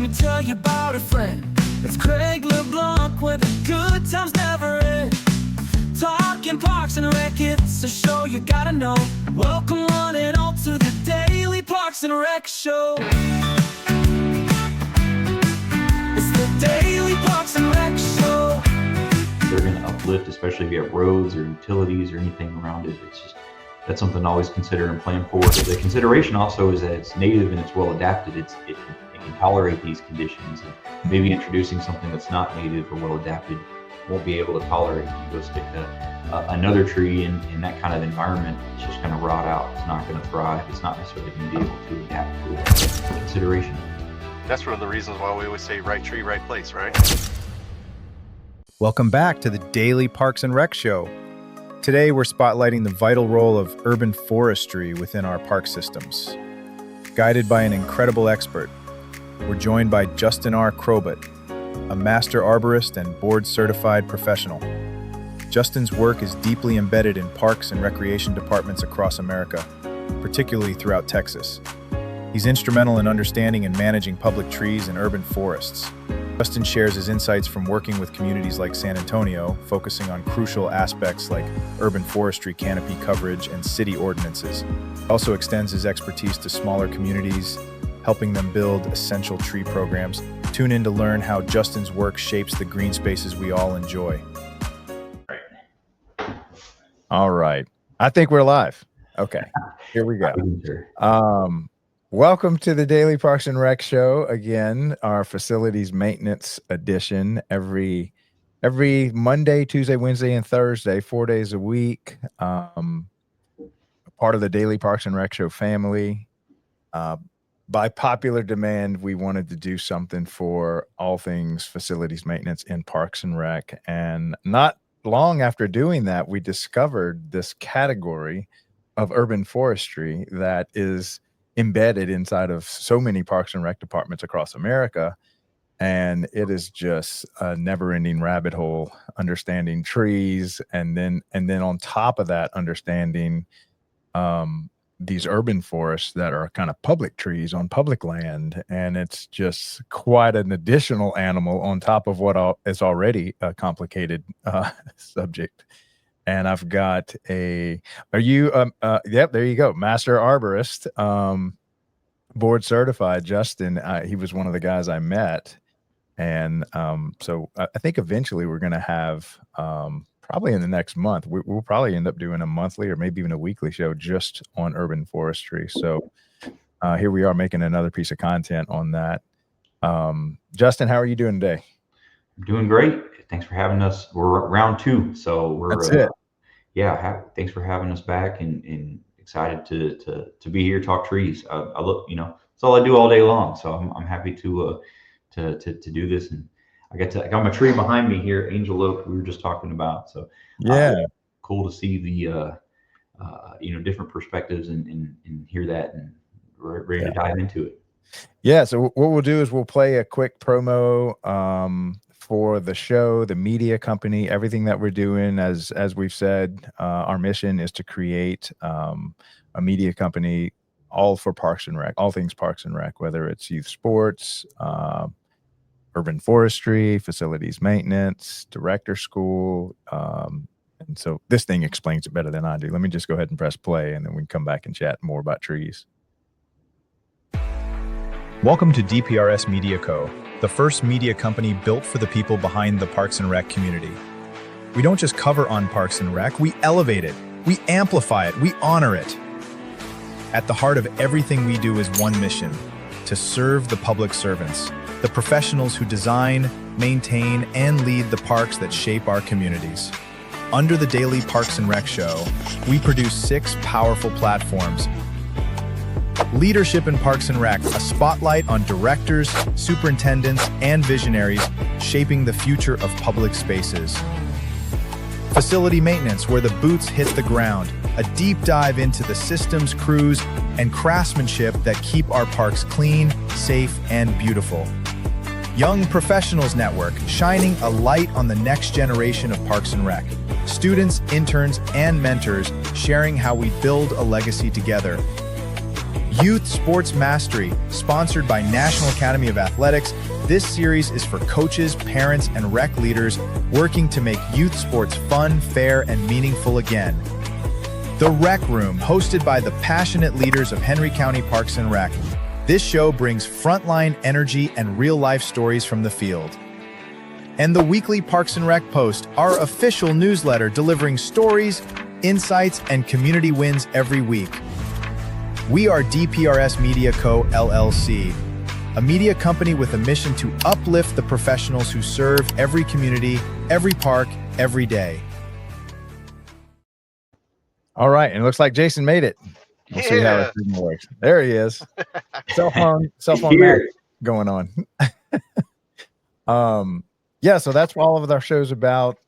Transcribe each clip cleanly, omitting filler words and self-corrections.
me tell you about a friend. It's Craig LeBlanc where the good times never end. Talking Parks and Rec, it's a show you gotta know. Welcome one and all to the Daily Parks and Rec Show. It's the Daily Parks and Rec Show. They're going to uplift, especially if you have roads or utilities or anything around it. It's just, that's something to always consider and plan for. The consideration also is that it's native and it's well adapted. It can tolerate these conditions. And maybe introducing something that's not native or well adapted won't be able to tolerate it. You go stick another tree in that kind of environment, it's just going to rot out. It's not going to thrive. It's not necessarily going to be able to adapt to it. Consideration. That's one of the reasons why we always say right tree, right place, right? Welcome back to the Daily Parks and Rec Show. Today we're spotlighting the vital role of urban forestry within our park systems. Guided by an incredible expert, we're joined by Justin Krobot, a master arborist and board-certified professional. Justin's work is deeply embedded in parks and recreation departments across America, particularly throughout Texas. He's instrumental in understanding and managing public trees and urban forests. Justin shares his insights from working with communities like San Antonio, focusing on crucial aspects like urban forestry, canopy coverage, and city ordinances. He also extends his expertise to smaller communities, helping them build essential tree programs. Tune in to learn how Justin's work shapes the green spaces we all enjoy. All right. I think we're live. Okay, here we go. Welcome to the Daily Parks and Rec Show. Again, our facilities maintenance edition every Monday, Tuesday, Wednesday, and Thursday, 4 days a week. Part of the Daily Parks and Rec Show family. By popular demand, we wanted to do something for all things facilities maintenance in Parks and Rec. And not long after doing that, we discovered this category of urban forestry that is embedded inside of so many Parks and Rec departments across America. And it is just a never-ending rabbit hole, understanding trees, and then on top of that, understanding these urban forests that are kind of public trees on public land. And it's just quite an additional animal on top of what is already a complicated subject. And I've got yep, there you go. Master arborist, board certified, Justin. He was one of the guys I met. And so I think eventually we're going to have, probably in the next month, we'll probably end up doing a monthly or maybe even a weekly show just on urban forestry. So here we are making another piece of content on that. Justin, how are you doing today? I'm doing great. Thanks for having us. We're round 2, so we're that's it. Yeah, thanks for having us back, and excited to be here, talk trees. I look, it's all I do all day long, so I'm happy to do this. And I got my tree behind me here, Angel Oak, we were just talking about. So yeah, cool to see the different perspectives and hear that, and we're ready to dive into it. Yeah. So what we'll do is we'll play a quick promo for the show, the media company, everything that we're doing. As we've said, our mission is to create a media company all for Parks and Rec, all things Parks and Rec, whether it's youth sports, urban forestry, facilities maintenance, director school. And so this thing explains it better than I do. Let me just go ahead and press play, and then we can come back and chat more about trees. Welcome to DPRS Media Co., the first media company built for the people behind the Parks and Rec community. We don't just cover on Parks and Rec, we elevate it, we amplify it, we honor it. At the heart of everything we do is one mission: to serve the public servants, the professionals who design, maintain, and lead the parks that shape our communities. Under the Daily Parks and Rec Show, we produce 6 powerful platforms. Leadership in Parks and Rec, a spotlight on directors, superintendents, and visionaries shaping the future of public spaces. Facility maintenance, where the boots hit the ground, a deep dive into the systems, crews, and craftsmanship that keep our parks clean, safe, and beautiful. Young Professionals Network, shining a light on the next generation of Parks and Rec. Students, interns, and mentors sharing how we build a legacy together. Youth Sports Mastery, sponsored by National Academy of Athletics. This series is for coaches, parents, and rec leaders working to make youth sports fun, fair, and meaningful again. The Rec Room, hosted by the passionate leaders of Henry County Parks and Rec. This show brings frontline energy and real-life stories from the field. And the weekly Parks and Rec Post, our official newsletter delivering stories, insights, and community wins every week. We are DPRS Media Co. LLC, a media company with a mission to uplift the professionals who serve every community, every park, every day. All right, and it looks like Jason made it. We'll see how it works. There he is. Cell phone magic going on. Yeah, so that's what all of our show's about.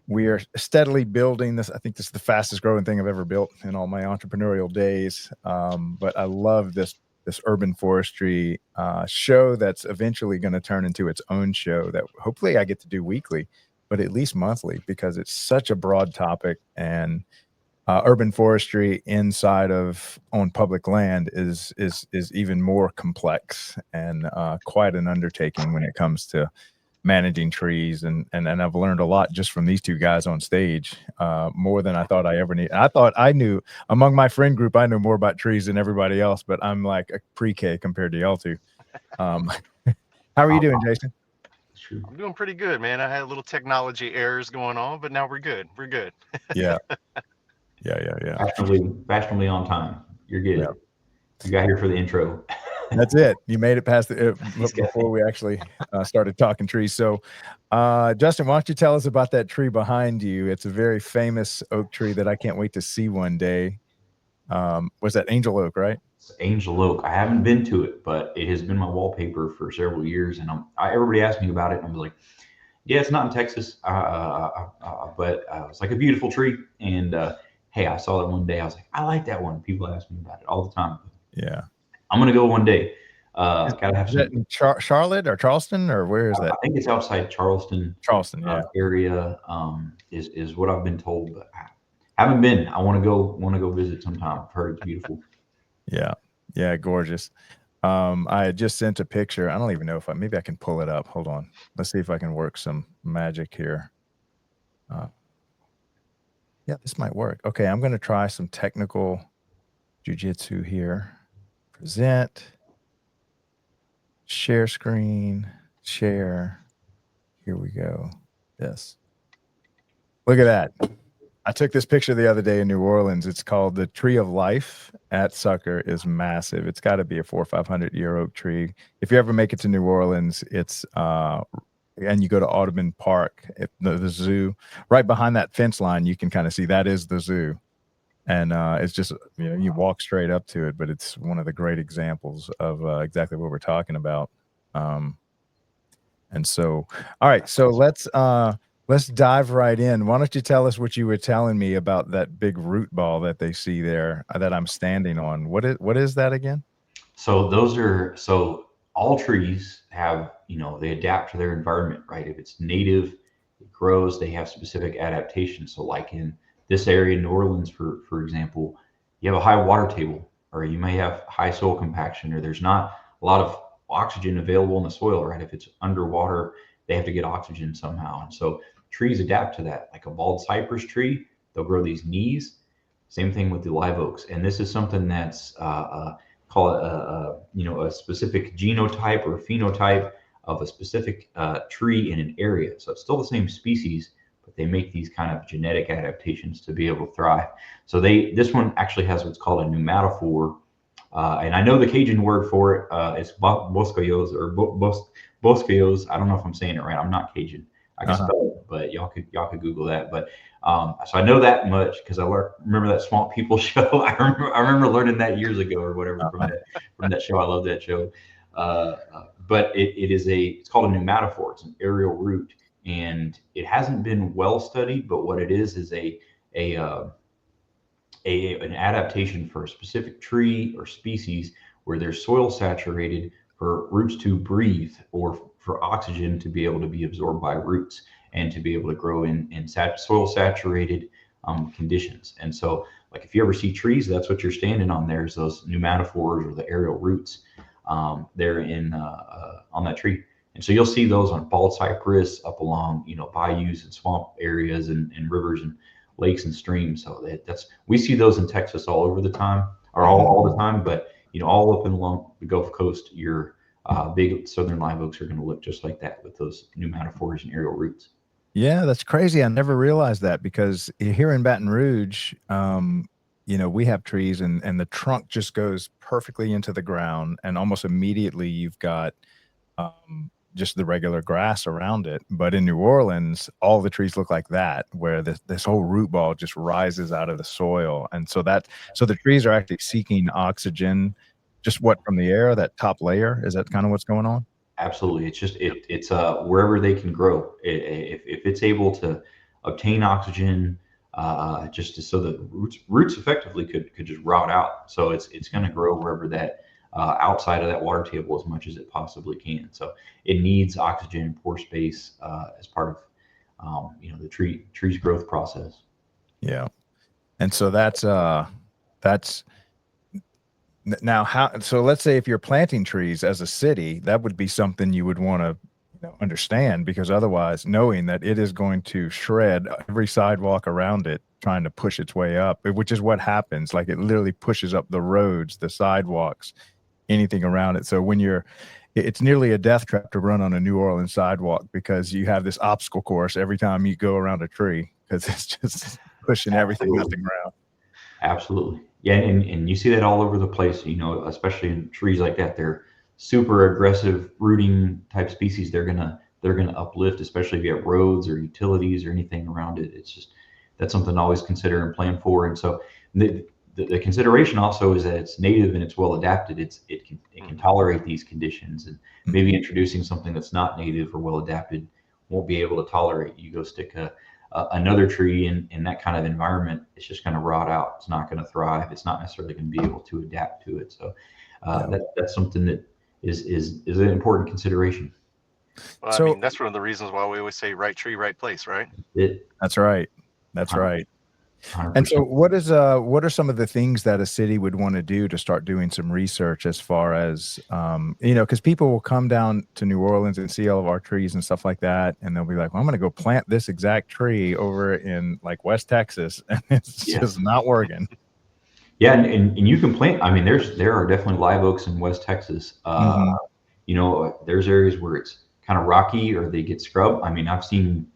We are steadily building this. I think this is the fastest growing thing I've ever built in all my entrepreneurial days. But I love this urban forestry show that's eventually going to turn into its own show that hopefully I get to do weekly, but at least monthly, because it's such a broad topic. And urban forestry inside of on public land is even more complex and quite an undertaking when it comes to managing trees. And I've learned a lot just from these two guys on stage, more than I thought I ever need. I thought I knew, among my friend group, I knew more about trees than everybody else, but I'm like a pre-K compared to y'all two. How are you doing, Jason? I'm doing pretty good, man. I had a little technology errors going on, but now we're good. We're good. Yeah. Fashionably on time. You're good. Yeah. You got here for the intro. That's it. You made it past before we actually started talking trees. So, Justin, why don't you tell us about that tree behind you? It's a very famous oak tree that I can't wait to see one day. Was that Angel Oak, right? It's Angel Oak. I haven't been to it, but it has been my wallpaper for several years. And everybody asked me about it, and I was like, yeah, it's not in Texas, but it's like a beautiful tree. And hey, I saw it one day. I was like, I like that one. People ask me about it all the time. Yeah. I'm going to go one day. Gotta have is that in Charlotte or Charleston, or where is that? I think it's outside Charleston. Yeah. Area is what I've been told, but I haven't been. I want to go visit sometime. I've heard it's beautiful. Yeah, gorgeous. I had just sent a picture. I don't even know if maybe I can pull it up. Hold on. Let's see if I can work some magic here. Yeah, this might work. Okay, I'm going to try some technical jujitsu here. Present. Share screen. Share. Here we go. Yes. Look at that. I took this picture the other day in New Orleans. It's called the Tree of Life at Sucker. Is massive. It's got to be a 400 or 500 year oak tree. If you ever make it to New Orleans, it's and you go to Audubon Park, the zoo, right behind that fence line, you can kind of see that is the zoo. And it's just, you walk straight up to it, but it's one of the great examples of exactly what we're talking about. And so, all right, so let's dive right in. Why don't you tell us what you were telling me about that big root ball that they see there that I'm standing on? What is that again? So all trees have, they adapt to their environment, right? If it's native, it grows, they have specific adaptations. So like in this area, New Orleans, for example, you have a high water table, or you may have high soil compaction, or there's not a lot of oxygen available in the soil, right? If it's underwater, they have to get oxygen somehow. And so trees adapt to that. Like a bald cypress tree, they'll grow these knees. Same thing with the live oaks. And this is something that's call it a specific genotype or phenotype of a specific tree in an area. So it's still the same species, but they make these kind of genetic adaptations to be able to thrive. So this one actually has what's called a pneumatophore. And I know the Cajun word for it. It's bosquejos or bosquejos. I don't know if I'm saying it right. I'm not Cajun. I can spell it, but y'all could Google that. But so I know that much because I remember that Swamp People show. I remember learning that years ago or whatever from that show. I love that show. But it's called a pneumatophore. It's an aerial root, and it hasn't been well studied. But what it is an adaptation for a specific tree or species where they're soil saturated for roots to breathe, or for oxygen to be able to be absorbed by roots and to be able to grow in soil saturated conditions. And so, like if you ever see trees, that's what you're standing on. There's those pneumatophores or the aerial roots there in on that tree. And so you'll see those on bald cypress up along, bayous and swamp areas and rivers and lakes and streams. So we see those in Texas all over the time, or all the time. But all up and along the Gulf Coast, your big southern live oaks are going to look just like that with those pneumatophores and aerial roots. Yeah, that's crazy. I never realized that, because here in Baton Rouge, we have trees and the trunk just goes perfectly into the ground, and almost immediately you've got just the regular grass around it. But in New Orleans, all the trees look like that, where this whole root ball just rises out of the soil. And so the trees are actually seeking oxygen, just from the air, that top layer. Is that kind of what's going on? Absolutely. It's just it's wherever they can grow. If it's able to obtain oxygen, just so the roots effectively could just rot out. So it's going to grow wherever that outside of that water table as much as it possibly can. So it needs oxygen, pore space as part of the tree's growth process. Yeah, and so that's now how. So let's say if you're planting trees as a city, that would be something you would want to understand, because otherwise, knowing that it is going to shred every sidewalk around it, trying to push its way up, which is what happens. Like it literally pushes up the roads, the sidewalks, anything around it. So it's nearly a death trap to run on a New Orleans sidewalk, because you have this obstacle course every time you go around a tree, because it's just pushing everything up the ground. Absolutely. Yeah. And you see that all over the place, especially in trees like that. They're super aggressive rooting type species. They're gonna uplift, especially if you have roads or utilities or anything around it. It's just, that's something to always consider and plan for. And so the consideration also is that it's native and it's well adapted. It can tolerate these conditions, and maybe introducing something that's not native or well adapted won't be able to tolerate. You go stick another tree in that kind of environment, it's just going to rot out. It's not going to thrive. It's not necessarily going to be able to adapt to it. So that's something that is an important consideration. Well, I mean, that's one of the reasons why we always say right tree, right place, right? That's right. That's right. 100%. And so what are some of the things that a city would want to do to start doing some research, as far as, because people will come down to New Orleans and see all of our trees and stuff like that, and they'll be like, well, I'm going to go plant this exact tree over in like West Texas, and it's just not working. Yeah, and you can plant. I mean, there are definitely live oaks in West Texas. There's areas where it's kind of rocky or they get scrubbed. I mean, I've seen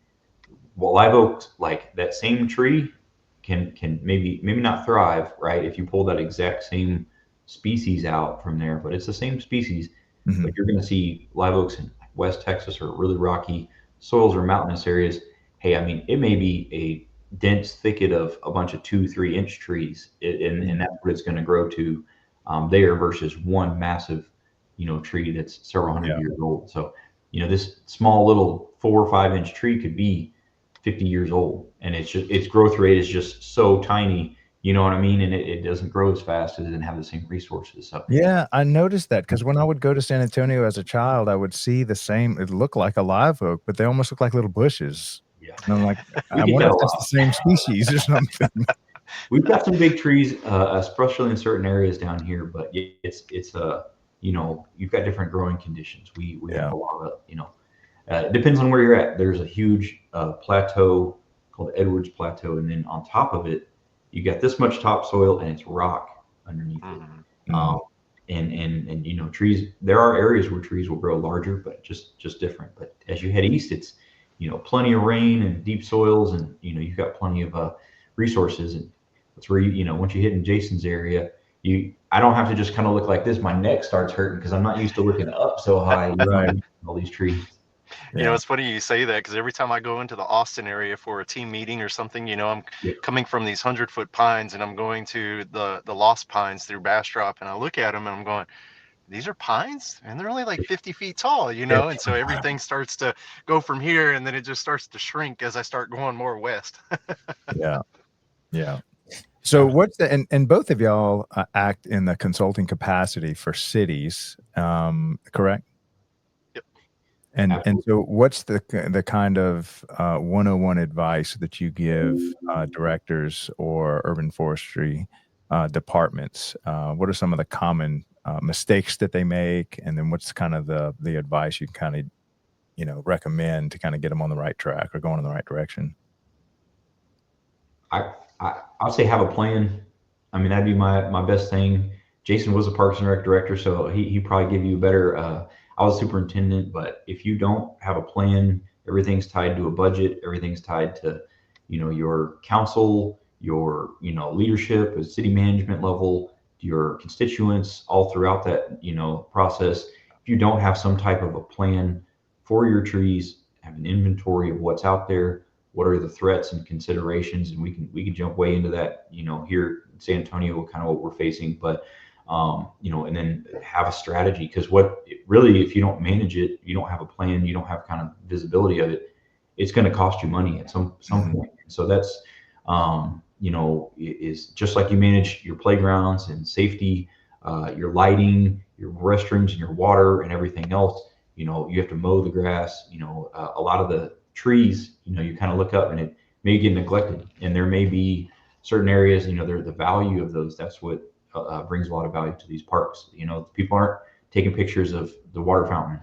live oaks, like that same tree can maybe not thrive, right, if you pull that exact same species out from there, but it's the same species. But you're going to see live oaks in West Texas or really rocky soils or mountainous areas. Hey, I mean, it may be a dense thicket of a bunch of 2-3 inch trees, and that's what it's going to grow to there, versus one massive tree that's several hundred years old. So this small little 4 or 5 inch tree could be 50 years old, and its growth rate is just so tiny, you know what I mean? And it doesn't grow as fast, as it doesn't have the same resources. So yeah, I noticed that, because when I would go to San Antonio as a child, I would see the same. It looked like a live oak, but they almost look like little bushes. Yeah, and I'm like, I wonder if that's the same species or something. We've got some big trees, especially in certain areas down here, but it's you've got different growing conditions. We have a lot of it depends on where you're at. There's a huge plateau called Edwards Plateau, and then on top of it, you got this much topsoil and it's rock underneath it. And trees. There are areas where trees will grow larger, but just different. But as you head east, it's plenty of rain and deep soils, and you've got plenty of resources. And that's where once you hit in Jason's area, I don't have to just kind of look like this. My neck starts hurting because I'm not used to looking up so high. All these trees. It's funny you say that, because every time I go into the Austin area for a team meeting or something, I'm coming from these 100-foot pines, and I'm going to the Lost Pines through Bastrop, and I look at them and I'm going, these are pines, and they're only like 50 feet tall, and so everything starts to go from here, and then it just starts to shrink as I start going more west. Yeah. So what's and both of y'all act in the consulting capacity for cities, correct? Yep. And so what's the kind of 101 advice that you give directors or urban forestry departments? What are some of the common mistakes that they make? And then what's kind of the advice you can kind of, recommend to kind of get them on the right track or going in the right direction? I'll say have a plan. I mean, that'd be my best thing. Jason was a Parks and Rec director, so he probably give you a better. I was superintendent, but if you don't have a plan, everything's tied to a budget. Everything's tied to, your council, your leadership, at city management level, your constituents, all throughout that process. If you don't have some type of a plan for your trees, have an inventory of what's out there, what are the threats and considerations, and we can jump way into that here in San Antonio, kind of what we're facing, but and then have a strategy, because really, if you don't manage it, you don't have a plan, you don't have kind of visibility of it, it's going to cost you money at some point. So that's is just like you manage your playgrounds and safety, your lighting, your restrooms and your water and everything else. You have to mow the grass. A lot of the trees, you kind of look up and it may get neglected, and there may be certain areas, the value of those. That's what brings a lot of value to these parks. People aren't taking pictures of the water fountain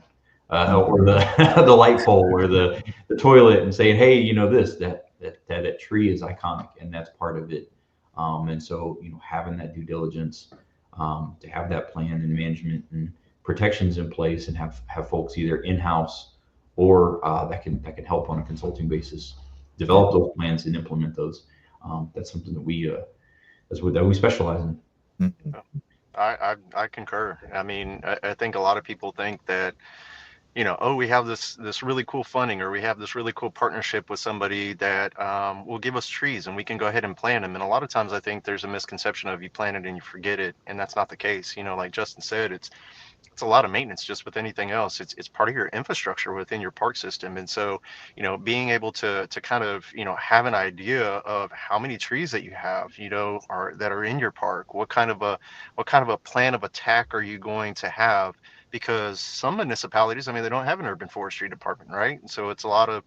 or the the light pole or the toilet and saying, hey, that tree is iconic, and that's part of it. And so having that due diligence, to have that plan and management and protections in place, and have folks either in-house or that can help on a consulting basis develop those plans and implement those. That's something that we specialize in. I concur. I mean, I think a lot of people think that, we have this really cool funding, or we have this really cool partnership with somebody that will give us trees and we can go ahead and plant them. And a lot of times I think there's a misconception of you plant it and you forget it. And that's not the case. Like Justin said, it's a lot of maintenance just with anything else. It's part of your infrastructure within your park system. And so, being able to kind of, have an idea of how many trees that you have, that are in your park, what kind of a plan of attack are you going to have? Because some municipalities, I mean, they don't have an urban forestry department, right? And so it's a lot of,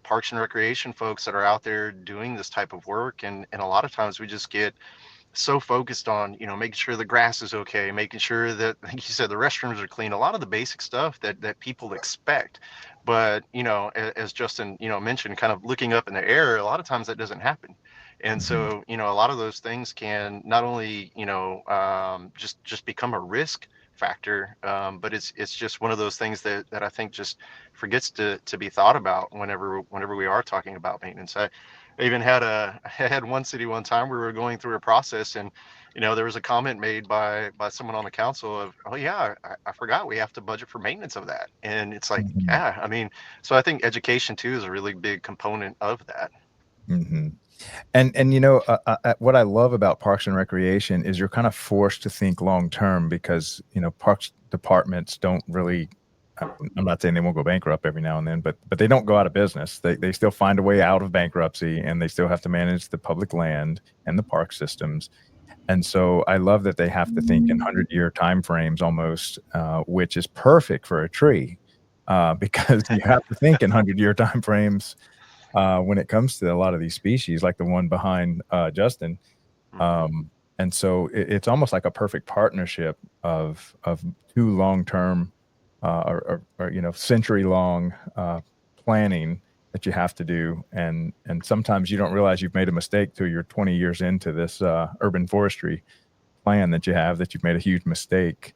parks and recreation folks that are out there doing this type of work. And a lot of times we just get so focused on, making sure the grass is okay, making sure that, like you said, the restrooms are clean, a lot of the basic stuff that people expect. But, as Justin, mentioned, kind of looking up in the air, a lot of times that doesn't happen. And so, a lot of those things can not only, just become a risk factor, but it's just one of those things that I think just forgets to be thought about whenever we are talking about maintenance. I even had one city one time we were going through a process, and there was a comment made by someone on the council of, oh yeah, I forgot we have to budget for maintenance of that. And it's like, yeah, I mean, so I think education too is a really big component of that. And what I love about Parks and Recreation is you're kind of forced to think long term, because parks departments don't really, I'm not saying they won't go bankrupt every now and then, but they don't go out of business. They still find a way out of bankruptcy, and they still have to manage the public land and the park systems. And so I love that they have to think in 100-year timeframes almost, which is perfect for a tree, because you have to think in 100-year timeframes when it comes to a lot of these species, like the one behind Justin. And so it's almost like a perfect partnership of two long-term or century-long planning that you have to do. And sometimes you don't realize you've made a mistake till you're 20 years into this urban forestry plan that you have, that you've made a huge mistake.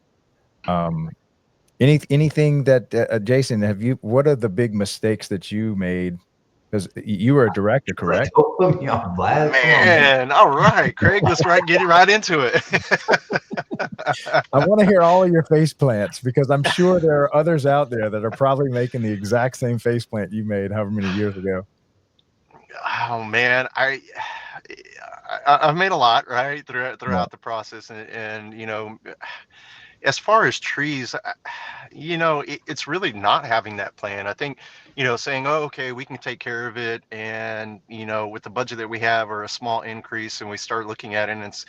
Anything that Jason, what are the big mistakes that you made? Because you were a director, correct? Man, all right, Craig, let's get right into it. I want to hear all of your face plants, because I'm sure there are others out there that are probably making the exact same face plant you made however many years ago. Oh man, I've made a lot, right, throughout the process, and as far as trees, it's really not having that plan. I think, saying, oh, okay, we can take care of it. And, with the budget that we have, or a small increase, and we start looking at it, and it's,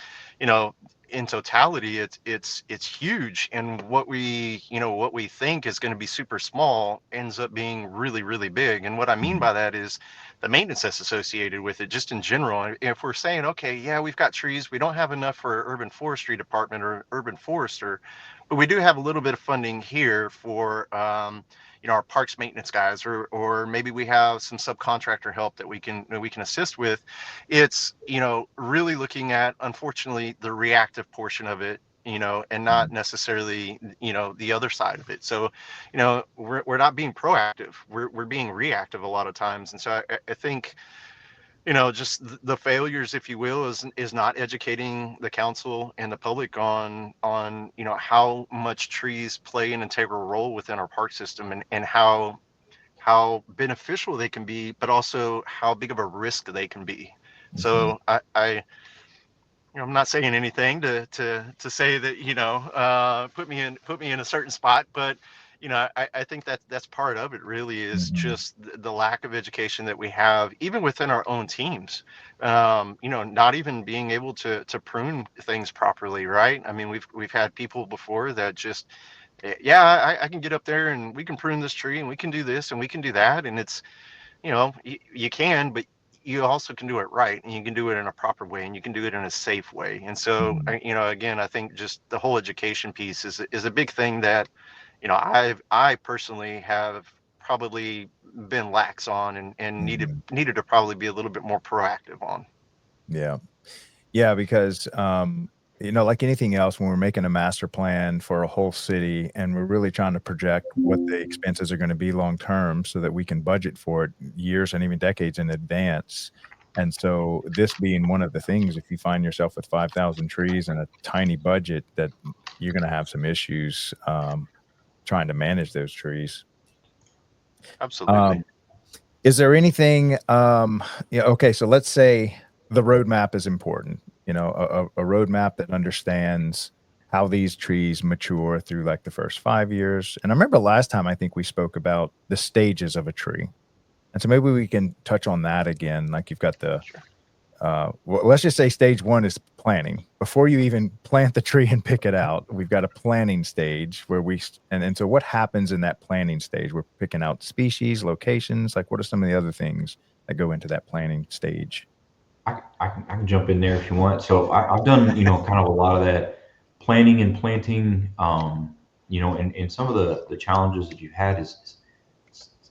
in totality, it's huge, and what we think is going to be super small ends up being really, really big. And what I mean by that is the maintenance that's associated with it, just in general. If we're saying, okay, yeah, we've got trees, we don't have enough for urban forestry department or urban forester, but we do have a little bit of funding here for our parks maintenance guys, or maybe we have some subcontractor help that we can assist with. It's really looking at, unfortunately, the reactive portion of it, and not necessarily the other side of it. So we're not being proactive, we're being reactive a lot of times. And so I think just the failures, if you will, is not educating the council and the public on how much trees play an integral role within our park system, and how beneficial they can be, but also how big of a risk they can be. So I'm not saying anything to say that put me in a certain spot, but I think that's part of it. Really is just the lack of education that we have, even within our own teams. Not even being able to prune things properly, right? I mean, we've had people before that just, yeah, I can get up there and we can prune this tree and we can do this and we can do that, and it's you can, but you also can do it right, and you can do it in a proper way, and you can do it in a safe way. And so again, I think just the whole education piece is a big thing that I personally have probably been lax on, and needed to probably be a little bit more proactive on. Yeah, because like anything else, when we're making a master plan for a whole city and we're really trying to project what the expenses are going to be long term so that we can budget for it years and even decades in advance. And so this being one of the things, if you find yourself with 5,000 trees and a tiny budget, that you're going to have some issues trying to manage those trees. Absolutely. Is there anything, okay, so let's say the roadmap is important, a roadmap that understands how these trees mature through like the first 5 years. And I remember last time, I think we spoke about the stages of a tree. And so maybe we can touch on that again. Like you've got the, well, let's just say stage one is planning. Before you even plant the tree and pick it out, we've got a planning stage where and so what happens in that planning stage? We're picking out species, locations, like what are some of the other things that go into that planning stage? I can jump in there if you want. So I've done, kind of a lot of that planning and planting, and some of the challenges that you've had is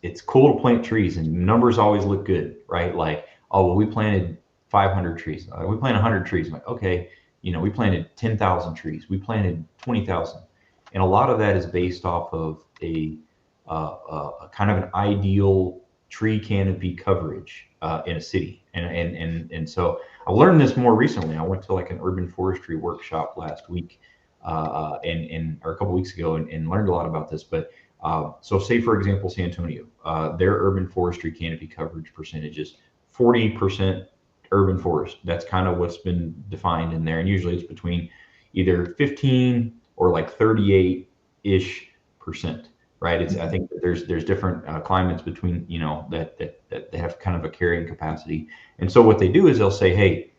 it's cool to plant trees and numbers always look good, right? Like, oh, well, we planted 500 trees. We planted 100 trees. I'm like, okay, we planted 10,000 trees. We planted 20,000. And a lot of that is based off of a kind of an ideal tree canopy coverage in a city. And so I learned this more recently. I went to like an urban forestry workshop last week or a couple weeks ago and learned a lot about this. But so say, for example, San Antonio, their urban forestry canopy coverage percentage is 40% urban forest. That's kind of what's been defined in there. And usually it's between either 15 or like 38-ish%. Right. I think that there's different climates between, that they have kind of a carrying capacity. And so what they do is they'll say, hey,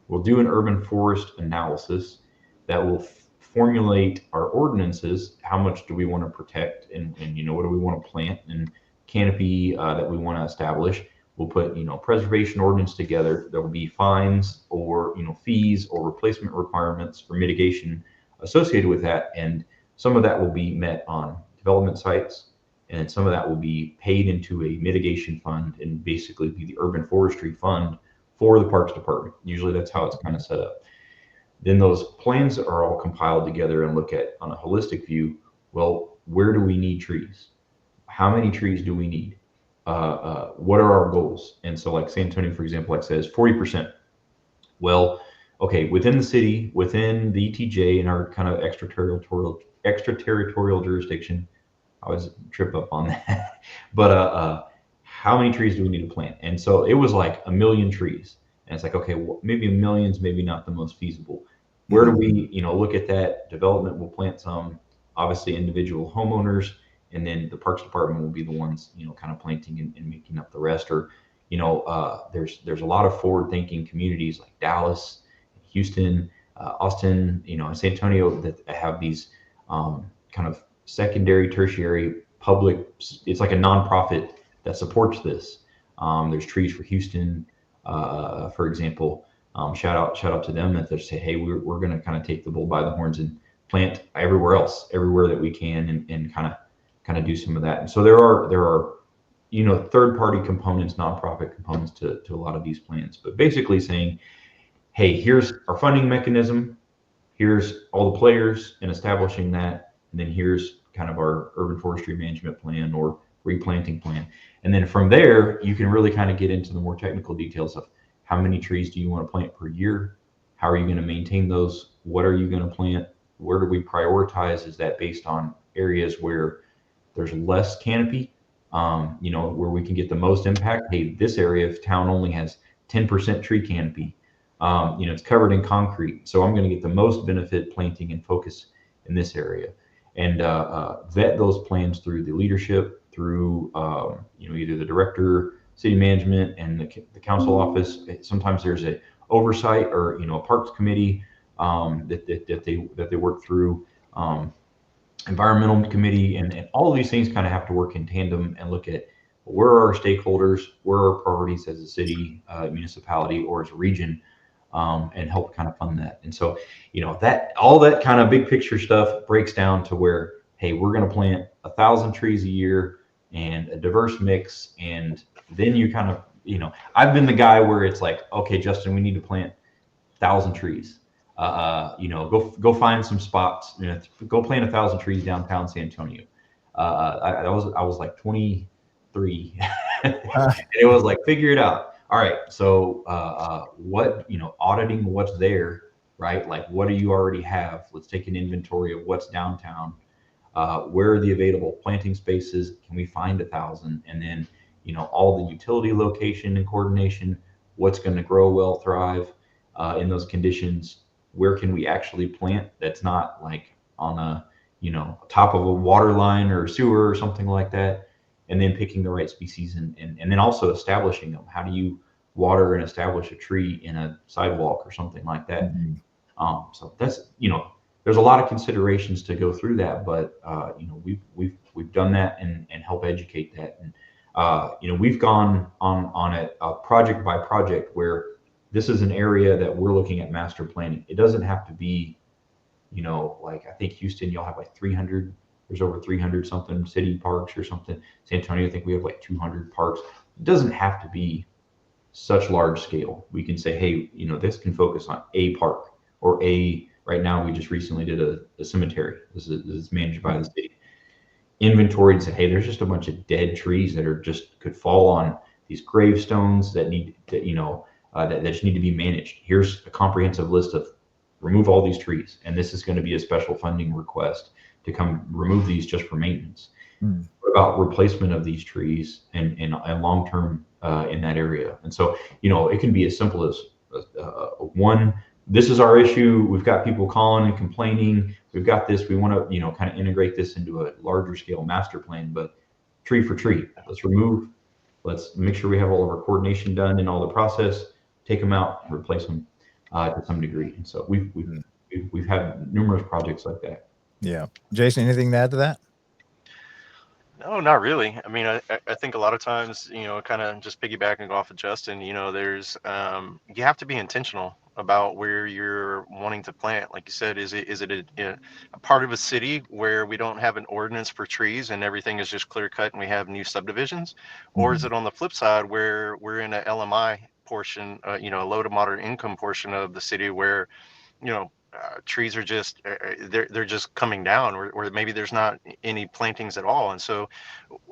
we'll do an urban forest analysis that will formulate our ordinances. How much do we want to protect? And what do we want to plant and canopy that we want to establish? We'll put, preservation ordinance together. There will be fines or, fees or replacement requirements for mitigation associated with that. And some of that will be met on development sites, and some of that will be paid into a mitigation fund and basically be the urban forestry fund for the Parks Department. Usually that's how it's kind of set up. Then those plans are all compiled together and look at on a holistic view. Well, where do we need trees? How many trees do we need? What are our goals? And so like San Antonio, for example, like says 40%. Well, okay, within the city, within the ETJ and our kind of extraterritorial jurisdiction, I always trip up on that. But how many trees do we need to plant? And so it was like 1 million trees. And it's like, okay, well, maybe 1 million's maybe not the most feasible. Where do we, look at that? Development will plant some, obviously individual homeowners, and then the Parks Department will be the ones, kind of planting and making up the rest. Or, there's a lot of forward-thinking communities like Dallas, Houston, Austin, and San Antonio, that have these kind of secondary, tertiary, public. It's like a nonprofit that supports this. There's Trees for Houston, for example. Shout out to them that they say, hey, we're going to kind of take the bull by the horns and plant everywhere that we can, and kind of do some of that. And so there are third party components, nonprofit components to a lot of these plans, but basically saying, hey, here's our funding mechanism, here's all the players in establishing that, and then here's kind of our urban forestry management plan or replanting plan. And then from there, you can really kind of get into the more technical details of how many trees do you want to plant per year? How are you going to maintain those? What are you going to plant? Where do we prioritize? Is that based on areas where there's less canopy, where we can get the most impact? Hey, this area of town only has 10% tree canopy. It's covered in concrete, so I'm going to get the most benefit planting and focus in this area, and vet those plans through the leadership, through either the director, city management, and the council office. Sometimes there's a oversight or a parks committee that they work through, environmental committee, and all of these things kind of have to work in tandem and look at where are our stakeholders, where are our priorities as a city, municipality, or as a region, and help kind of fund that. And so, that all that kind of big picture stuff breaks down to where, hey, we're going to plant 1,000 trees a year and a diverse mix. And then you kind of, I've been the guy where it's like, okay, Justin, we need to plant 1,000 trees. Go find some spots. Go plant 1,000 trees downtown San Antonio. I was like 23, and it was like, figure it out. All right, so auditing what's there, right? Like, what do you already have? Let's take an inventory of what's downtown. Where are the available planting spaces? Can we find 1,000? And then, all the utility location and coordination. What's going to grow well, thrive in those conditions? Where can we actually plant that's not like on a top of a water line or sewer or something like that? And then picking the right species, and then also establishing them. How do you water and establish a tree in a sidewalk or something like that? Mm-hmm. So that's, there's a lot of considerations to go through that, but we've done that and help educate that. And we've gone on a project by project where this is an area that we're looking at master planning. It doesn't have to be, like, I think Houston, y'all have like 300. There's over 300 something city parks or something. San Antonio, I think we have like 200 parks. It doesn't have to be such large scale. We can say, hey, this can focus on a park or right now we just recently did a cemetery. This is managed by the city. Inventory and say, hey, there's just a bunch of dead trees that are could fall on these gravestones that need to, that just need to be managed. Here's a comprehensive list of remove all these trees. And this is going to be a special funding request to come remove these just for maintenance. What about replacement of these trees and long-term in that area? And so, it can be as simple as one, this is our issue. We've got people calling and complaining. We've got this. We want to, kind of integrate this into a larger scale master plan, but tree for tree. Let's make sure we have all of our coordination done and all the process, take them out, replace them to some degree. And so we've had numerous projects like that. Yeah. Jason, anything to add to that? No, not really. I mean, I think a lot of times, kind of just piggybacking off of Justin, there's, you have to be intentional about where you're wanting to plant. Like you said, is it a part of a city where we don't have an ordinance for trees and everything is just clear cut and we have new subdivisions? Or is it on the flip side where we're in a LMI portion, a low to moderate income portion of the city where, trees are just they're just coming down, or maybe there's not any plantings at all. And so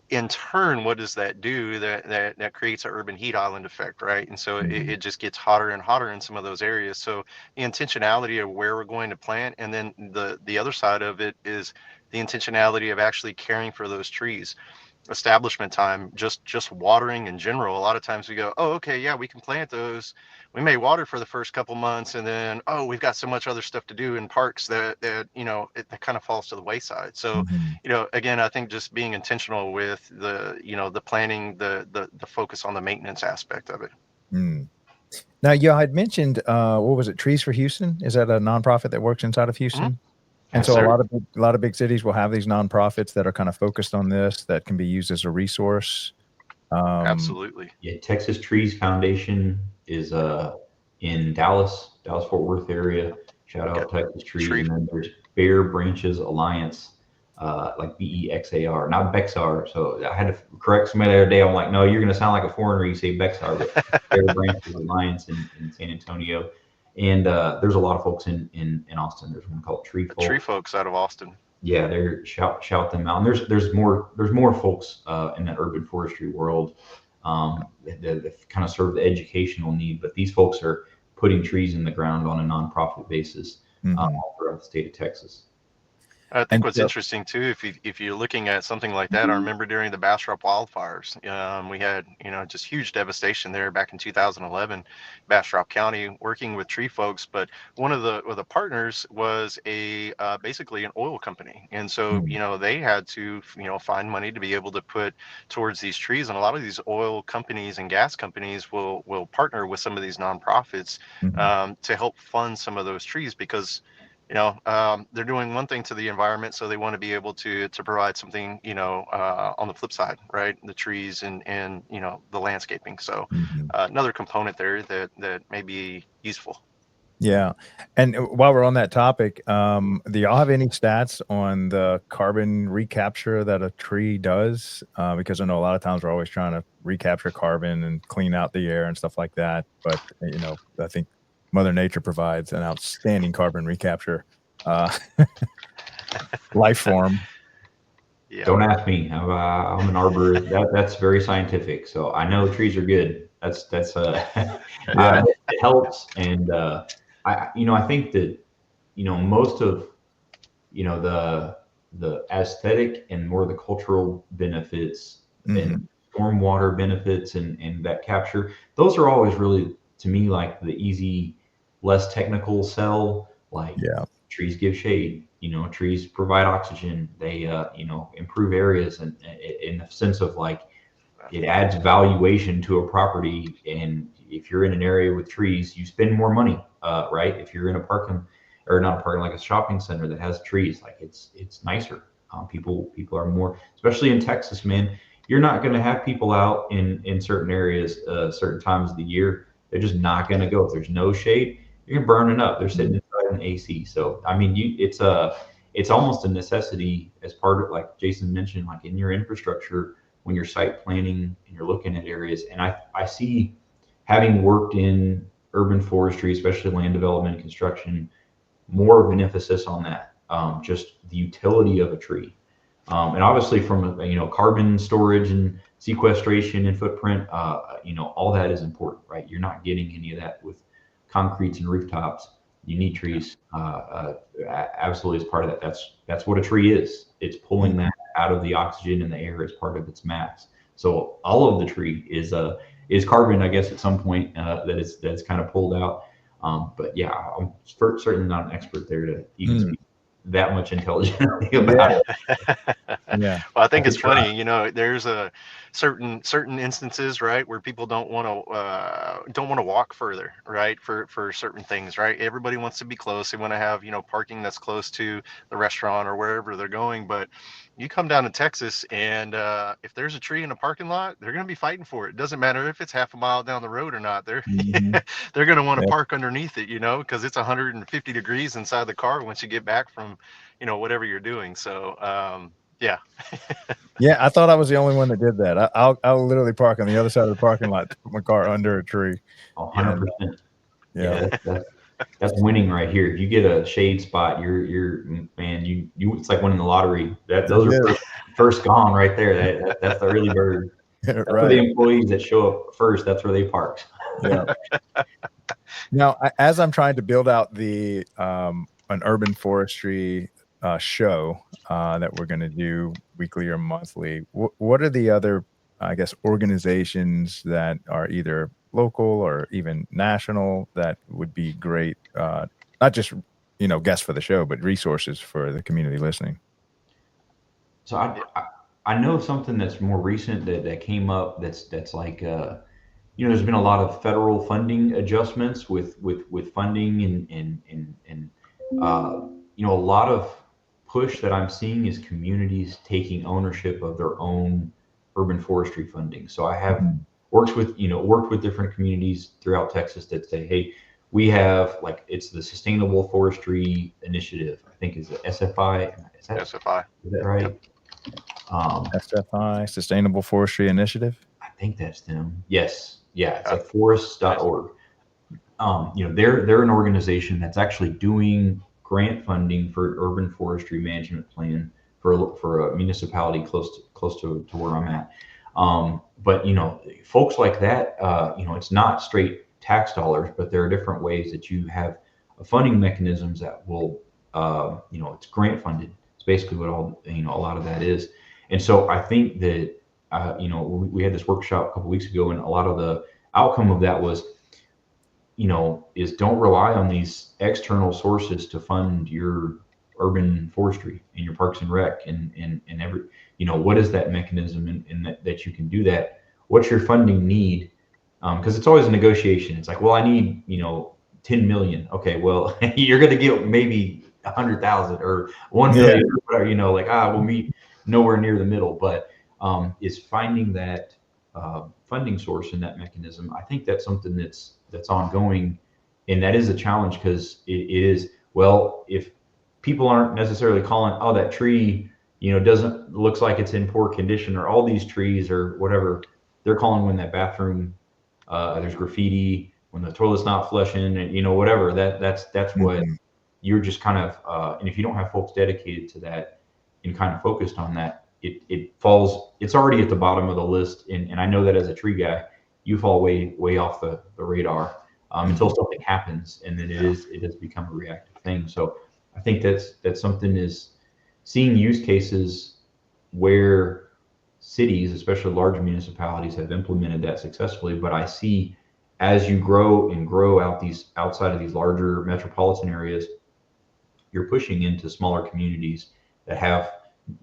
in turn, what does that do? That creates an urban heat island effect, right? And so it just gets hotter and hotter in some of those areas. So the intentionality of where we're going to plant, and then the other side of it is the intentionality of actually caring for those trees. Establishment time, just watering in general. A lot of times we go, oh, okay, yeah, we can plant those. We may water for the first couple months, and then, oh, we've got so much other stuff to do in parks that it kind of falls to the wayside. So, again, I think just being intentional with the planning, the focus on the maintenance aspect of it. Now, you had mentioned, what was it? Trees for Houston. Is that a nonprofit that works inside of Houston? Mhm. And Yes, so sir. a lot of big cities will have these nonprofits that are kind of focused on this that can be used as a resource. Absolutely. Yeah, Texas Trees Foundation is in Dallas Fort Worth area. Shout Got out Texas Trees, tree. and then there's Bare Branches Alliance, like BEXAR, not Bexar. So I had to correct somebody the other day. I'm like, no, you're going to sound like a foreigner. You say Bexar, but Bare Branches Alliance in San Antonio, and there's a lot of folks in Austin. There's one called Tree The tree Folk. folks out of Austin. Yeah, they're shout them out. And there's more folks in the urban forestry world that kind of serve the educational need, but these folks are putting trees in the ground on a nonprofit basis Mhm. all throughout the state of Texas. I think And what's so, interesting too, if you're looking at something like that, I remember during the Bastrop wildfires, we had just huge devastation there back in 2011, Bastrop County working with tree folks. But one of the partners was a basically an oil company, and so mm, they had to find money to be able to put towards these trees. And a lot of these oil companies and gas companies will partner with some of these nonprofits mhm. to help fund some of those trees because they're doing one thing to the environment, so they want to be able to provide something on the flip side, right? The trees and the landscaping. So Mhm. another component there that may be useful. Yeah. And while we're on that topic, do y'all have any stats on the carbon recapture that a tree does? Because I know a lot of times we're always trying to recapture carbon and clean out the air and stuff like that. But, I think Mother Nature provides an outstanding carbon recapture uh, life form. Yeah. Don't ask me. I'm an arborist. That's very scientific. So I know trees are good. That's Yeah. it helps, and I think that most of the aesthetic and more the cultural benefits and Mhm. stormwater benefits and that capture, those are always really to me like the easy, less technical sell. Like Yeah. trees give shade, trees provide oxygen, they improve areas, and in the sense of like it adds valuation to a property. And if you're in an area with trees, you spend more money, right? If you're in a parking, or not a parking, like a shopping center that has trees, like it's nicer. People are more, especially in Texas, man. You're not going to have people out in certain areas, certain times of the year. They're just not going to go if there's no shade. You're burning up. They're sitting inside an AC. So I mean, it's almost a necessity as part of, like Jason mentioned, like in your infrastructure when you're site planning and you're looking at areas. And I see, having worked in urban forestry, especially land development and construction, more of an emphasis on that, just the utility of a tree. And obviously from carbon storage and sequestration and footprint, all that is important, right? You're not getting any of that with concretes and rooftops. You need trees, absolutely, as part of that. That's what a tree is. It's pulling Mhm. that out of the oxygen in the air as part of its mass. So all of the tree is carbon, I guess, at some point, that's kind of pulled out. But yeah, I'm certainly not an expert there to even Mm. speak that much intelligently about Yeah. it. Yeah. Well, I I think could it's try. funny, there's a certain instances, right, where people don't want to walk further, right, for certain things, right? Everybody wants to be close. They want to have, parking that's close to the restaurant or wherever they're going. But you come down to Texas and if there's a tree in a parking lot, they're going to be fighting for it. It doesn't matter if it's half a mile down the road or not. They're Mhm. they're going to want to Yep. park underneath it, because it's 150 degrees inside the car once you get back from, whatever you're doing. So, yeah. Yeah, I thought I was the only one that did that. I'll literally park on the other side of the parking lot to put my car under a tree. And 100%. yeah. Yeah, that's winning right here. If you get a shade spot, you're man, you it's like winning the lottery. Those are Yeah. first gone right there. That's the early bird. That's where the Right. employees that show up first. That's where they park. Yeah. Now, as I'm trying to build out an urban forestry show that we're going to do weekly or monthly, what are the other, I guess, organizations that are either local or even national that would be great, not just guests for the show, but resources for the community listening? So Yeah. I know something that's more recent that came up. That's like there's been a lot of federal funding adjustments with funding and a lot of push that I'm seeing is communities taking ownership of their own urban forestry funding. So I have worked with different communities throughout Texas that say, hey, we have it's the Sustainable Forestry Initiative. I think is the SFI. SFI. Is that right? Yep. SFI, Sustainable Forestry Initiative. I think that's them. Yes. Yeah. It's like forest.org. They're an organization that's actually doing grant funding for urban forestry management plan for a municipality close to where I'm at. But folks like that, it's not straight tax dollars, but there are different ways that you have funding mechanisms that will, it's grant funded. It's basically what a lot of that is. And so I think that, we had this workshop a couple weeks ago, and a lot of the outcome of that was, is don't rely on these external sources to fund your urban forestry and your parks and rec and every, what is that mechanism and that you can do that? What's your funding need? Because it's always a negotiation. It's like, well, I need, 10 million. Okay, well, you're going to get maybe 100,000 or 1 million, or whatever, we'll meet nowhere near the middle. But is finding that funding source and that mechanism. I think that's something that's ongoing, and that is a challenge because it is, well, if people aren't necessarily calling, oh, that tree, looks like it's in poor condition, or all these trees or whatever, they're calling when that bathroom, there's graffiti, when the toilet's not flushing, and whatever, that's what you're just kind of, and if you don't have folks dedicated to that and kind of focused on that, it's already at the bottom of the list. And I know that as a tree guy, you fall way off the radar until something happens, and then it has become a reactive thing. So I think that's something, is seeing use cases where cities, especially large municipalities, have implemented that successfully. But I see, as you grow outside of these larger metropolitan areas, you're pushing into smaller communities that have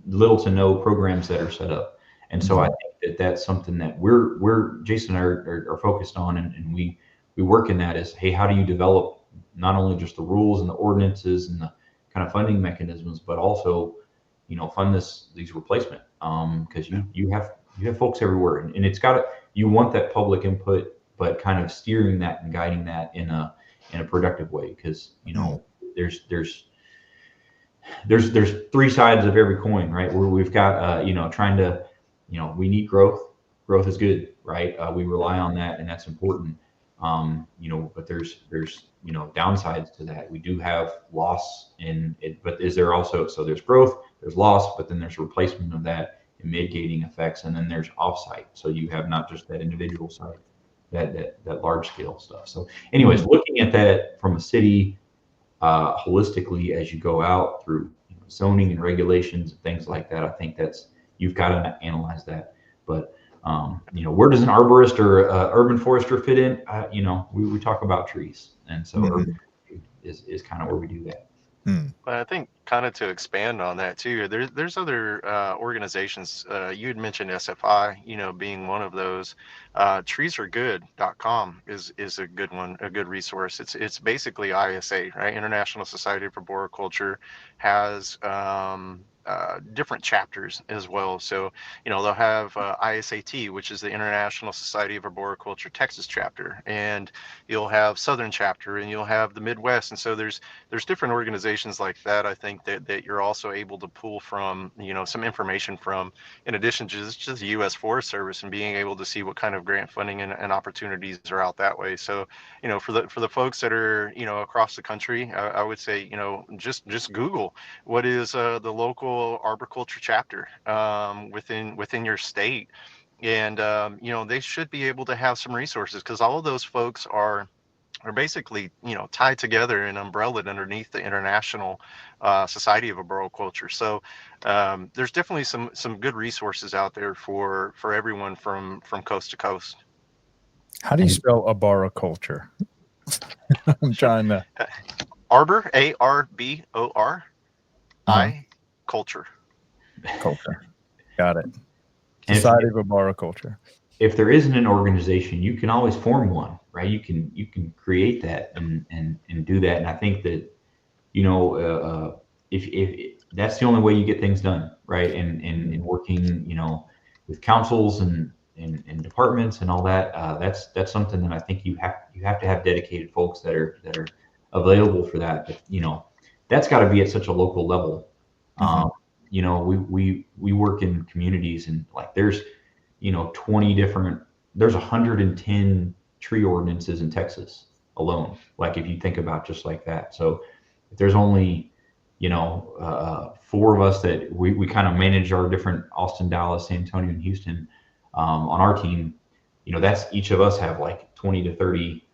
little to no programs that are set up. And so I think that's something that we're Jason and I are focused on, and we work in that is, hey, how do you develop not only just the rules and the ordinances and the kind of funding mechanisms, but also, fund these replacement, because you have folks everywhere, and it's you want that public input, but kind of steering that and guiding that in a productive way, because there's three sides of every coin, right? Where we've got trying to, we need growth. Growth is good, right? We rely on that, and that's important. But there's downsides to that. We do have loss in it, but is there also, so there's growth, there's loss, but then there's replacement of that and mitigating effects, and then there's offsite. So you have not just that individual side, that large scale stuff. So anyways, looking at that from a city holistically as you go out through zoning and regulations and things like that, I think you've got to analyze that. But where does an arborist or urban forester fit in? We talk about trees, and so urban is kind of where we do that. But I think kind of to expand on that too, there's other organizations. You had mentioned SFI, being one of those. Treesaregood.com is a good one, a good resource. It's basically ISA, right? International Society for Arboriculture has different chapters as well. So, they'll have ISAT, which is the International Society of Arboriculture Texas chapter, and you'll have Southern chapter, and you'll have the Midwest. And so there's different organizations like that. I think that you're also able to pull from, some information from, in addition to just the U.S. Forest Service, and being able to see what kind of grant funding and opportunities are out that way. So, for the folks that are, across the country, I would say, just Google what is the local arboriculture chapter within your state, and they should be able to have some resources, because all of those folks are basically tied together and umbrellaed underneath the International Society of Arboriculture. So there's definitely some good resources out there for everyone from coast to coast. How do you spell arboriculture? I'm trying to. Arbor, ARBOR, culture. Culture. Got it. Society of Arboriculture. if there isn't an organization, you can always form one, right? You can create that and do that. And I think that, if that's the only way you get things done, right? And working, with councils and departments and all that, that's something that I think you have to have dedicated folks that are available for that. But that's got to be at such a local level. We work in communities, and like there's 20 different, there's 110 tree ordinances in Texas alone. Like if you think about just like that. So if there's only, 4 of us that we kind of manage our different Austin, Dallas, San Antonio, and Houston on our team, that's each of us have like 20 to 30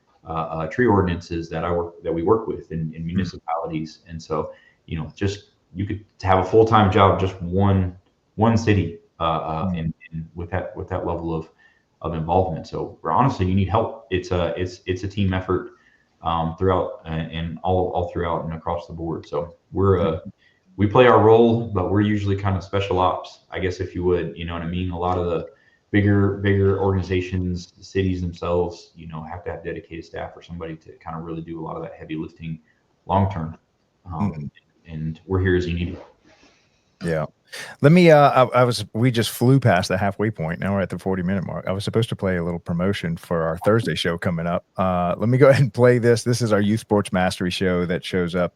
tree ordinances that we work with in municipalities. And so, just you could have a full-time job, just one city, and with that level of involvement. So honestly, you need help. It's a team effort throughout and all throughout and across the board. So we play our role, but we're usually kind of special ops, I guess, if you would. You know what I mean? A lot of the bigger organizations, the cities themselves, have to have dedicated staff or somebody to kind of really do a lot of that heavy lifting long term. And we're here as you need it. Yeah. Let me, we just flew past the halfway point. Now we're at the 40-minute mark. I was supposed to play a little promotion for our Thursday show coming up. Let me go ahead and play this. This is our Youth Sports Mastery show that shows up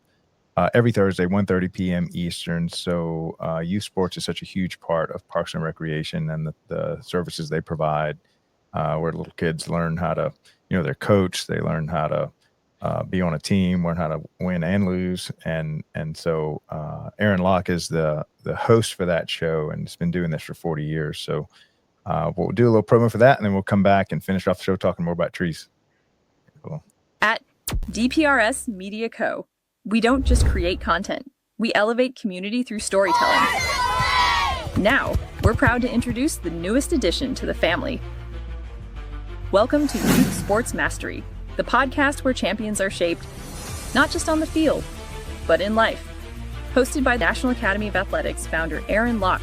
every Thursday, 1:30 p.m. Eastern. So youth sports is such a huge part of Parks and Recreation and the services they provide, where little kids learn how to, they're coached, they learn how to be on a team, learn how to win and lose. And so Aaron Locke is the host for that show, and has been doing this for 40 years. So we'll do a little promo for that, and then we'll come back and finish off the show talking more about trees. Cool. At DPRS Media Co., we don't just create content. We elevate community through storytelling. Now, we're proud to introduce the newest addition to the family. Welcome to Youth Sports Mastery, the podcast where champions are shaped, not just on the field, but in life. Hosted by National Academy of Athletics founder Aaron Locke.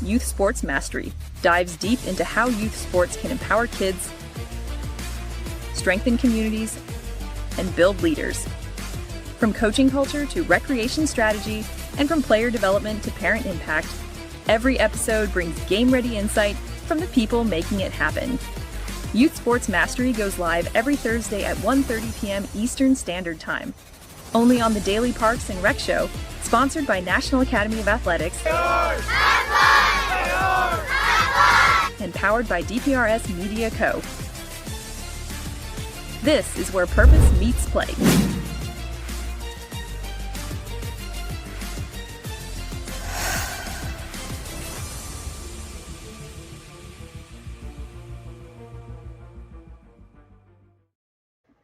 Youth Sports Mastery dives deep into how youth sports can empower kids, strengthen communities, and build leaders. From coaching culture to recreation strategy, and from player development to parent impact, every episode brings game-ready insight from the people making it happen. Youth Sports Mastery goes live every Thursday at 1:30 p.m. Eastern Standard Time. Only on the Daily Parks and Rec Show, sponsored by National Academy of Athletics. And powered by DPRS Media Co. This is where purpose meets play.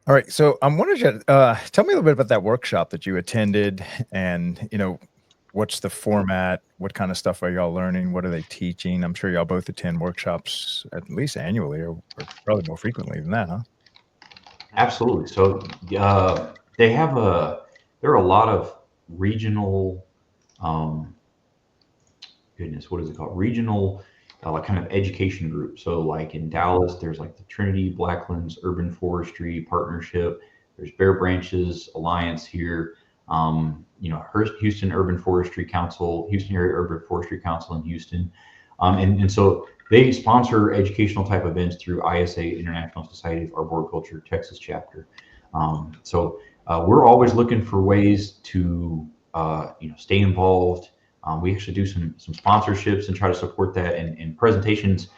All right. So I'm wondering, tell me a little bit about that workshop that you attended, and, what's the format? What kind of stuff are y'all learning? What are they teaching? I'm sure y'all both attend workshops at least annually, or probably more frequently than that, huh? Absolutely. So there are a lot of regional, what is it called? Regional kind of education groups. So like in Dallas, there's like the Trinity Blacklands Urban Forestry Partnership. There's Bear Branches Alliance here. Houston Urban Forestry Council, Houston Area Urban Forestry Council in Houston. And so they sponsor educational type events through ISA, International Society of Arboriculture, Texas chapter. So we're always looking for ways to, stay involved. We actually do some sponsorships and try to support that, and presentations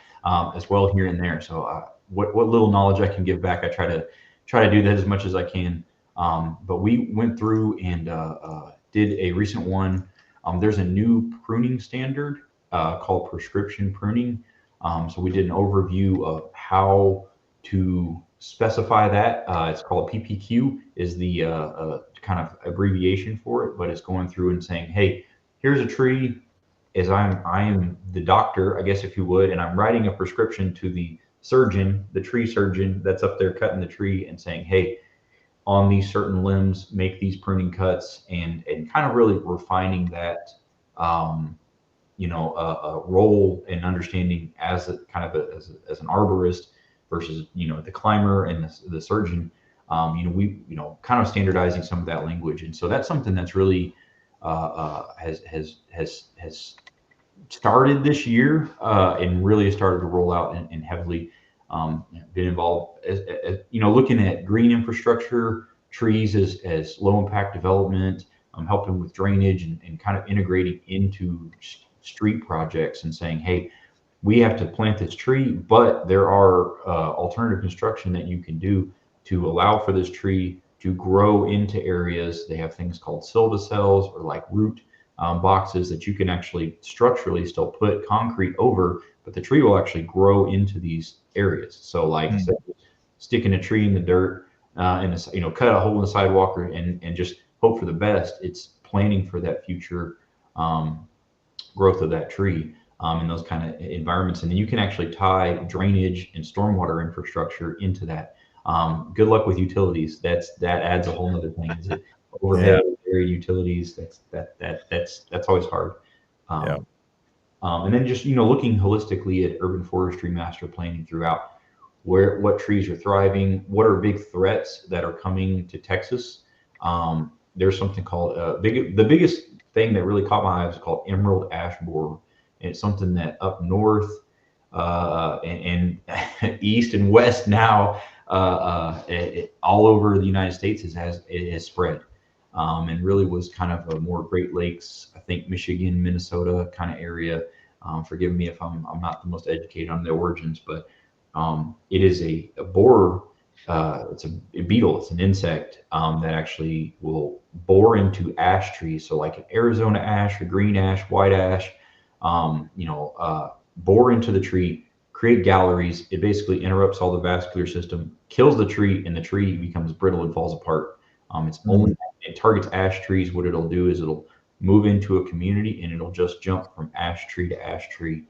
as well here and there. So what little knowledge I can give back, I try to do that as much as I can. But we went through and did a recent one. There's a new pruning standard called prescription pruning. So we did an overview of how to specify that. It's called PPQ, is the kind of abbreviation for it, but it's going through and saying, hey, here's a tree. As I am the doctor, I guess, if you would, and I'm writing a prescription to the surgeon, the tree surgeon that's up there cutting the tree, and saying, hey, on these certain limbs, make these pruning cuts, and kind of really refining that role and understanding as a kind of as an arborist versus the climber and the surgeon. We kind of standardizing some of that language, and so that's something that's really has started this year and really started to roll out and heavily been involved as looking at green infrastructure, trees as low impact development, helping with drainage and kind of integrating into street projects and saying, hey, we have to plant this tree, but there are alternative construction that you can do to allow for this tree to grow into areas. They have things called silvicels or like root boxes that you can actually structurally still put concrete over, but the tree will actually grow into these areas. So like sticking a tree in the dirt and cut a hole in the sidewalk and just hope for the best. It's planning for that future growth of that tree in those kind of environments. And then you can actually tie drainage and stormwater infrastructure into that. Good luck with utilities. That adds a whole nother thing. Is it overhead area utilities? That's always hard. And then just looking holistically at urban forestry master planning throughout what trees are thriving, what are big threats that are coming to Texas. There's something called the biggest thing that really caught my eye was called emerald ash borer. And it's something that up north and east and west now all over the United States it has spread, and really was kind of a more Great Lakes, I think Michigan, Minnesota kind of area. Forgive me if I'm not the most educated on the origins, but it is a borer. It's a beetle. It's an insect that actually will bore into ash trees. So like an Arizona ash, or green ash, white ash, bore into the tree, create galleries. It basically interrupts all the vascular system, kills the tree, and the tree becomes brittle and falls apart. It targets ash trees. What it'll do is it'll move into a community and it'll just jump from ash tree to ash tree,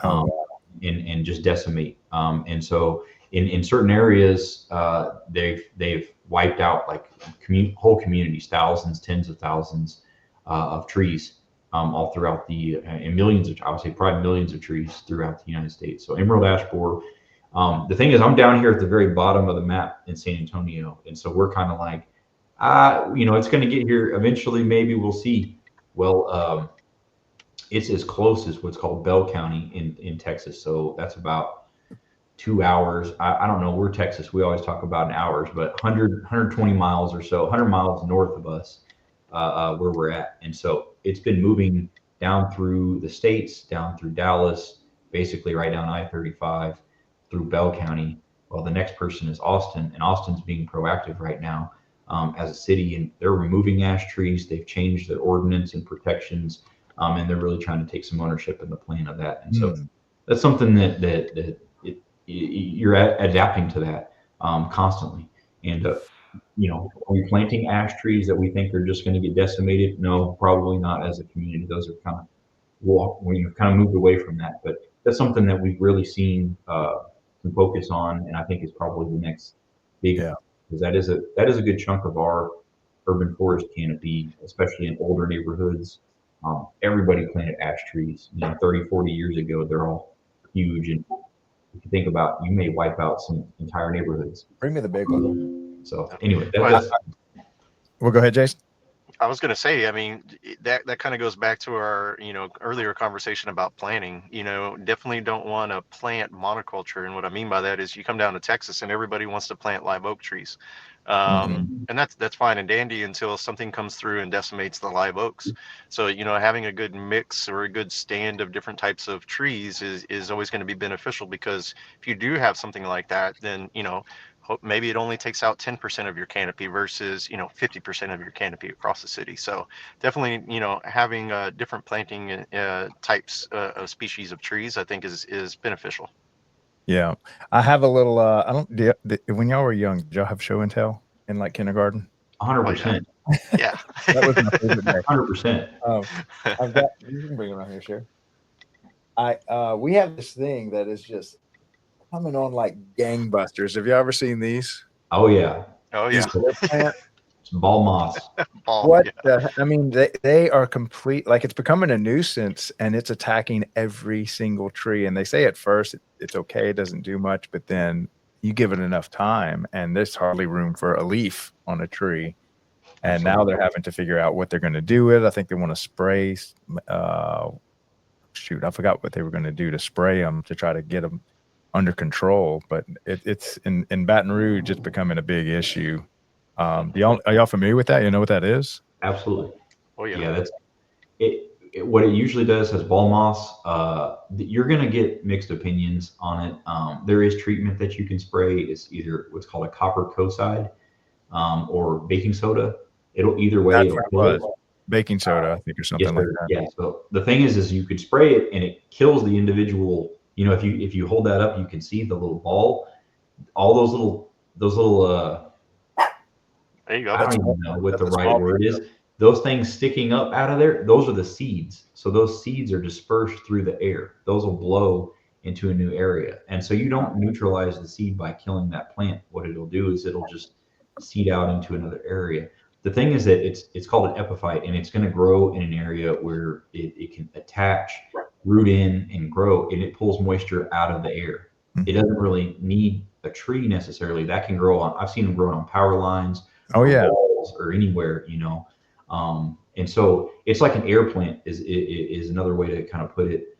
and just decimate. And so in certain areas, they've wiped out like whole communities, thousands, tens of thousands of trees all throughout and millions of, I would say probably millions of trees throughout the United States. So emerald ash borer. The thing is, I'm down here at the very bottom of the map in San Antonio, and so we're kind of like, it's going to get here eventually. Maybe we'll see. Well, it's as close as what's called Bell County in Texas. So that's about 2 hours. I don't know. We're Texas. We always talk about in hours, but 120 miles or so, 100 miles north of us, where we're at. And so it's been moving down through the states, down through Dallas, basically right down I-35 through Bell County. Well, the next person is Austin, and Austin's being proactive right now as a city, and they're removing ash trees. They've changed their ordinance and protections, and they're really trying to take some ownership in the plan of that. And so that's something that you're adapting to that constantly. And are we planting ash trees that we think are just going to get decimated? No, probably not. As a community, those are kind of we've kind of moved away from that. But that's something that we've really seen some focus on, and I think is probably the next big. Because that is a good chunk of our urban forest canopy, especially in older neighborhoods. Everybody planted ash trees. 30, 40 years ago, they're all huge. And if you think about, you may wipe out some entire neighborhoods. Bring me the big one. So anyway, well, go ahead, Jason. I was going to say, I mean, that kind of goes back to our, earlier conversation about planting. Definitely don't want to plant monoculture. And what I mean by that is you come down to Texas and everybody wants to plant live oak trees. And that's fine and dandy until something comes through and decimates the live oaks. So, having a good mix or a good stand of different types of trees is always going to be beneficial, because if you do have something like that, then, maybe it only takes out 10% of your canopy versus 50% of your canopy across the city. So definitely having different planting types of species of trees, I think is beneficial. Yeah, I have a little when y'all were young, did y'all have show and tell in like kindergarten? 100%. Yeah. That was my favorite day. 100%. I've got, you can bring it around here, sure. We have this thing that is just coming on like gangbusters. Have you ever seen these? Oh yeah. Oh yeah. Some ball moss. What? I mean, they are complete. Like, it's becoming a nuisance, and it's attacking every single tree. And they say at first it's okay, it doesn't do much, but then you give it enough time, and there's hardly room for a leaf on a tree. And now they're having to figure out what they're going to do with it. I think they want to spray. Shoot, I forgot what they were going to do to spray them to try to get them under control. But it's in Baton Rouge, it's becoming a big issue. Are y'all familiar with that? You know what that is? Absolutely. Oh yeah. Yeah, that's it. What it usually does has ball moss. You're going to get mixed opinions on it. There is treatment that you can spray. It's either what's called a copper coside or baking soda. It'll either way. That's what it was. Baking soda, I think, or something like that. Yeah. So the thing is you could spray it and it kills the individual. You know, if you hold that up, you can see the little ball. All those little. There you go. I don't even know what the right word is. Those things sticking up out of there, those are the seeds. So those seeds are dispersed through the air. Those will blow into a new area. And so you don't neutralize the seed by killing that plant. What it'll do is it'll just seed out into another area. The thing is that it's called an epiphyte, and it's going to grow in an area where it can attach, root in, and grow, and it pulls moisture out of the air. It doesn't really need a tree necessarily. That can grow on, I've seen them growing on power lines. Oh yeah. Walls or anywhere, you know. And so it's like an air plant is another way to kind of put it.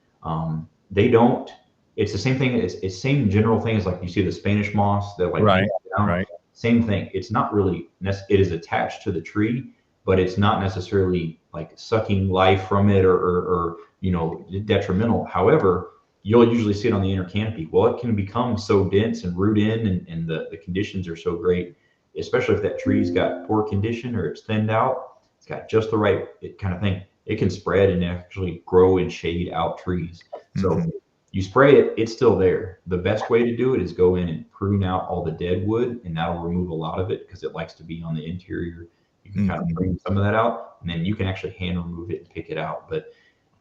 It's the same thing. It's same general thing as like you see the Spanish moss that like right. Same thing. It's not really it is attached to the tree, but it's not necessarily like sucking life from it or you know, detrimental. However, you'll usually see it on the inner canopy. Well, it can become so dense and root in, and the conditions are so great, especially if that tree's got poor condition or it's thinned out. It's got just the right kind of thing. It can spread and actually grow and shade out trees. So you spray it, it's still there. The best way to do it is go in and prune out all the dead wood, and that'll remove a lot of it because it likes to be on the interior. You can kind of prune some of that out, and then you can actually hand remove it and pick it out. But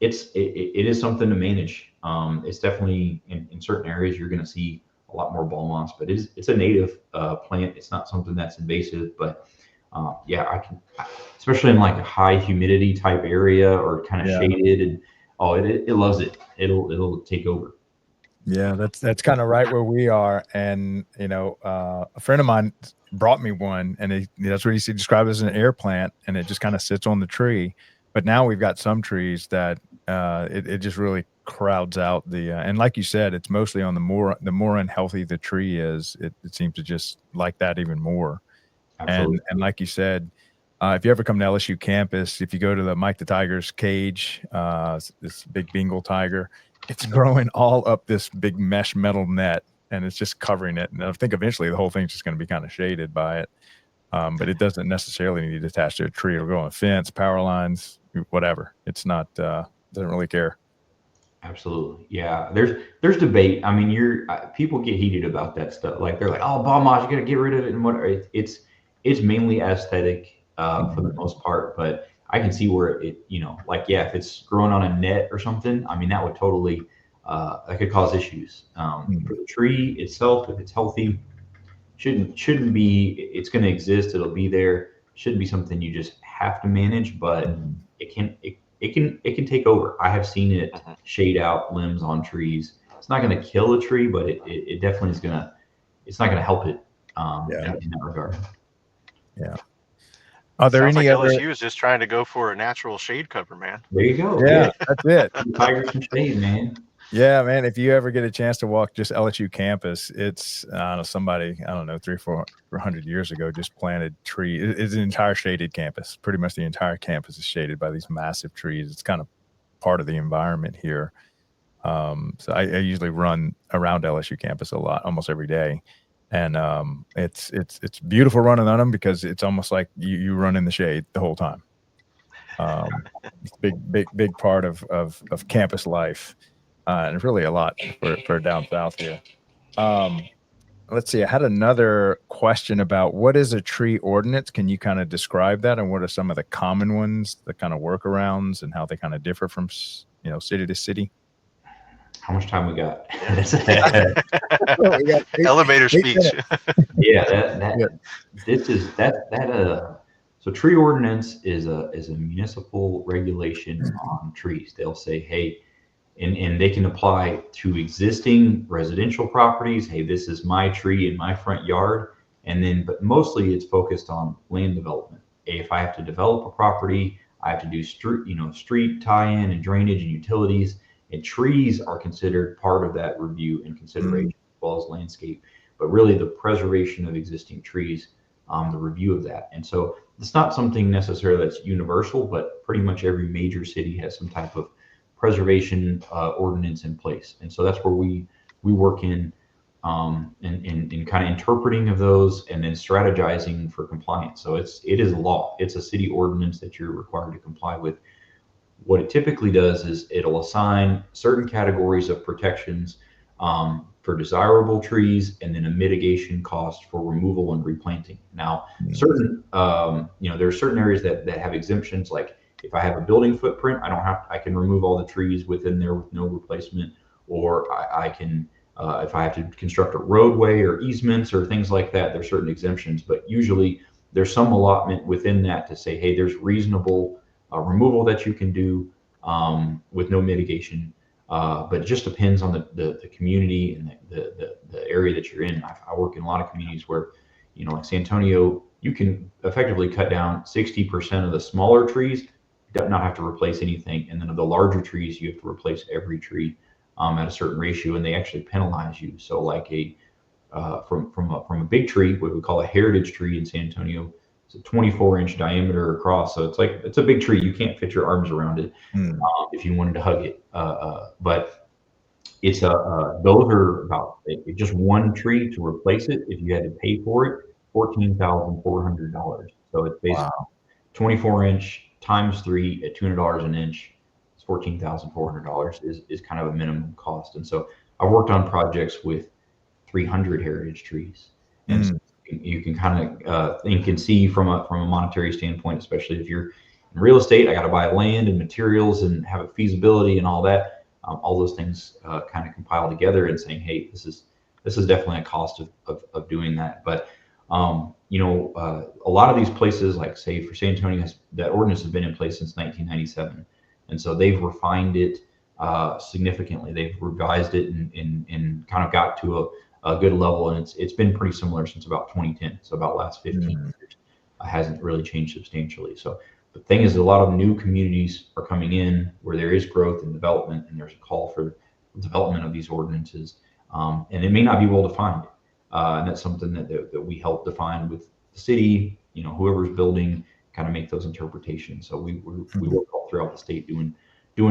it is something to manage. It's definitely in certain areas you're going to see a lot more ball moss, but it's a native plant. It's not something that's invasive, but yeah, I can, especially in like a high humidity type area or kind of shaded, and it loves it. It'll take over. Yeah, that's kind of right where we are. And you know, a friend of mine brought me one, and that's what he described as an air plant, and it just kind of sits on the tree. But now we've got some trees that it just really crowds out the and like you said, it's mostly on the more unhealthy the tree is, it seems to just like that even more. Absolutely. And like you said, if you ever come to LSU campus, if you go to the Mike the Tiger's cage, this big Bengal tiger, it's growing all up this big mesh metal net, and it's just covering it. And I think eventually the whole thing's just going to be kind of shaded by it. But it doesn't necessarily need to attach to a tree. It'll go on a fence, power lines, whatever. It's not doesn't really care. Absolutely. Yeah. There's debate. I mean, people get heated about that stuff. Like they're like, oh, ball moss, you got to get rid of it. And whatever. It's mainly aesthetic for the most part, but I can see where it, you know, like, yeah, if it's growing on a net or something, I mean, that would totally, that could cause issues. For the tree itself, if it's healthy, shouldn't be, it's going to exist. It'll be there. Shouldn't be something you just have to manage, but it can take over. I have seen it shade out limbs on trees. It's not going to kill a tree, but it definitely is it's not going to help it in that regard. Yeah. Are there Sounds any like other? LSU is just trying to go for a natural shade cover, man. There you go. Yeah, that's it. Tigers can shade, man. Yeah, man. If you ever get a chance to walk just LSU campus, it's somebody, I don't know, 300-400 years ago just planted trees. It's an entire shaded campus. Pretty much the entire campus is shaded by these massive trees. It's kind of part of the environment here. So I usually run around LSU campus a lot, almost every day. And it's beautiful running on them because it's almost like you run in the shade the whole time. It's a big part of campus life. And it's really a lot for down south here. Let's see. I had another question about what is a tree ordinance? Can you kind of describe that, and what are some of the common ones, the kind of workarounds, and how they kind of differ from city to city? How much time we got? Elevator speech. Yeah, So tree ordinance is a municipal regulation on trees. They'll say, hey, and they can apply to existing residential properties. Hey, this is my tree in my front yard. And then, but mostly it's focused on land development. If I have to develop a property, I have to do street tie-in and drainage and utilities, and trees are considered part of that review and consideration, as well as landscape. But really the preservation of existing trees, the review of that. And so it's not something necessarily that's universal, but pretty much every major city has some type of preservation ordinance in place. And so that's where we work in kind of interpreting of those and then strategizing for compliance. So it is a law. It's a city ordinance that you're required to comply with. What it typically does is it'll assign certain categories of protections for desirable trees, and then a mitigation cost for removal and replanting. Now, certain there are certain areas that have exemptions. Like if I have a building footprint, I can remove all the trees within there with no replacement, or I can. If I have to construct a roadway or easements or things like that, there's certain exemptions, but usually there's some allotment within that to say, hey, there's reasonable removal that you can do with no mitigation. But it just depends on the community and the area that you're in. I work in a lot of communities where, like San Antonio, you can effectively cut down 60% of the smaller trees, not have to replace anything. And then of the larger trees, you have to replace every tree at a certain ratio, and they actually penalize you. So like from a big tree, what we call a heritage tree in San Antonio, it's a 24-inch diameter across. So it's a big tree. You can't fit your arms around it if you wanted to hug it. But it's those are about just one tree to replace it. If you had to pay for it, $14,400. So it's basically 24-inch times 3 at $200 an inch. $14,400 is kind of a minimum cost. And so I worked on projects with 300 heritage trees, and so you can kind of think and see from a monetary standpoint, especially if you're in real estate. I got to buy land and materials and have a feasibility and all that. All those things kind of compile together and saying, hey, this is definitely a cost of doing that. But a lot of these places, like say for San Antonio, that ordinance has been in place since 1997. And so they've refined it significantly. They've revised it and kind of got to a good level. And it's been pretty similar since about 2010. So about last 15 years hasn't really changed substantially. So the thing is, a lot of new communities are coming in where there is growth and development, and there's a call for development of these ordinances. And it may not be well defined. And that's something that we help define with the city, whoever's building, kind of make those interpretations. So we work all throughout the state doing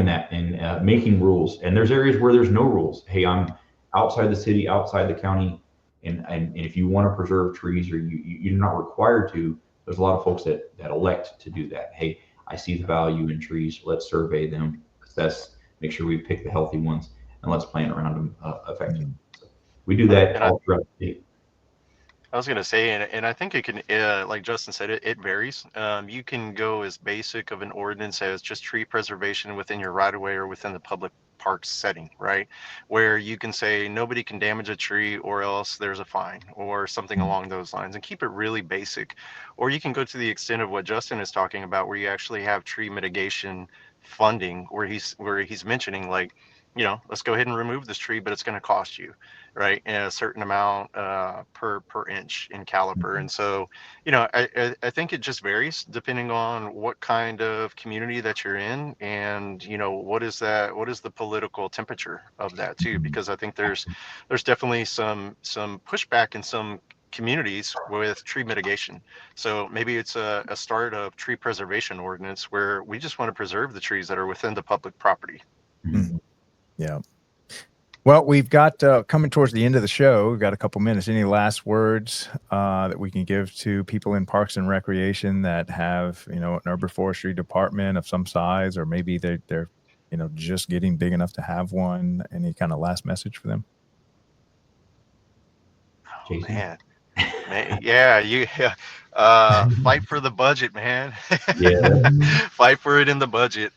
that and making rules. And there's areas where there's no rules. Hey, I'm outside the city, outside the county, and if you want to preserve trees, or you're not required to, there's a lot of folks that elect to do that. Hey, I see the value in trees. Let's survey them, assess, make sure we pick the healthy ones, and let's plant around them effectively. So we do that all throughout the state. I was going to say, and I think it can, like Justin said, it varies. You can go as basic of an ordinance as just tree preservation within your right of way or within the public park setting, right? Where you can say nobody can damage a tree or else there's a fine or something along those lines, and keep it really basic. Or you can go to the extent of what Justin is talking about, where you actually have tree mitigation funding, where he's mentioning, like, let's go ahead and remove this tree, but it's going to cost you, right, a certain amount per inch in caliper. And so, I think it just varies depending on what kind of community that you're in, and what is the political temperature of that too, because I think there's definitely some pushback in some communities with tree mitigation. So maybe it's a start of tree preservation ordinance where we just want to preserve the trees that are within the public property. Yeah. Well, we've got coming towards the end of the show. We've got a couple minutes. Any last words that we can give to people in Parks and Recreation that have, an urban forestry department of some size, or maybe they're just getting big enough to have one? Any kind of last message for them? Oh, man, fight for the budget, man. Yeah. Fight for it in the budget.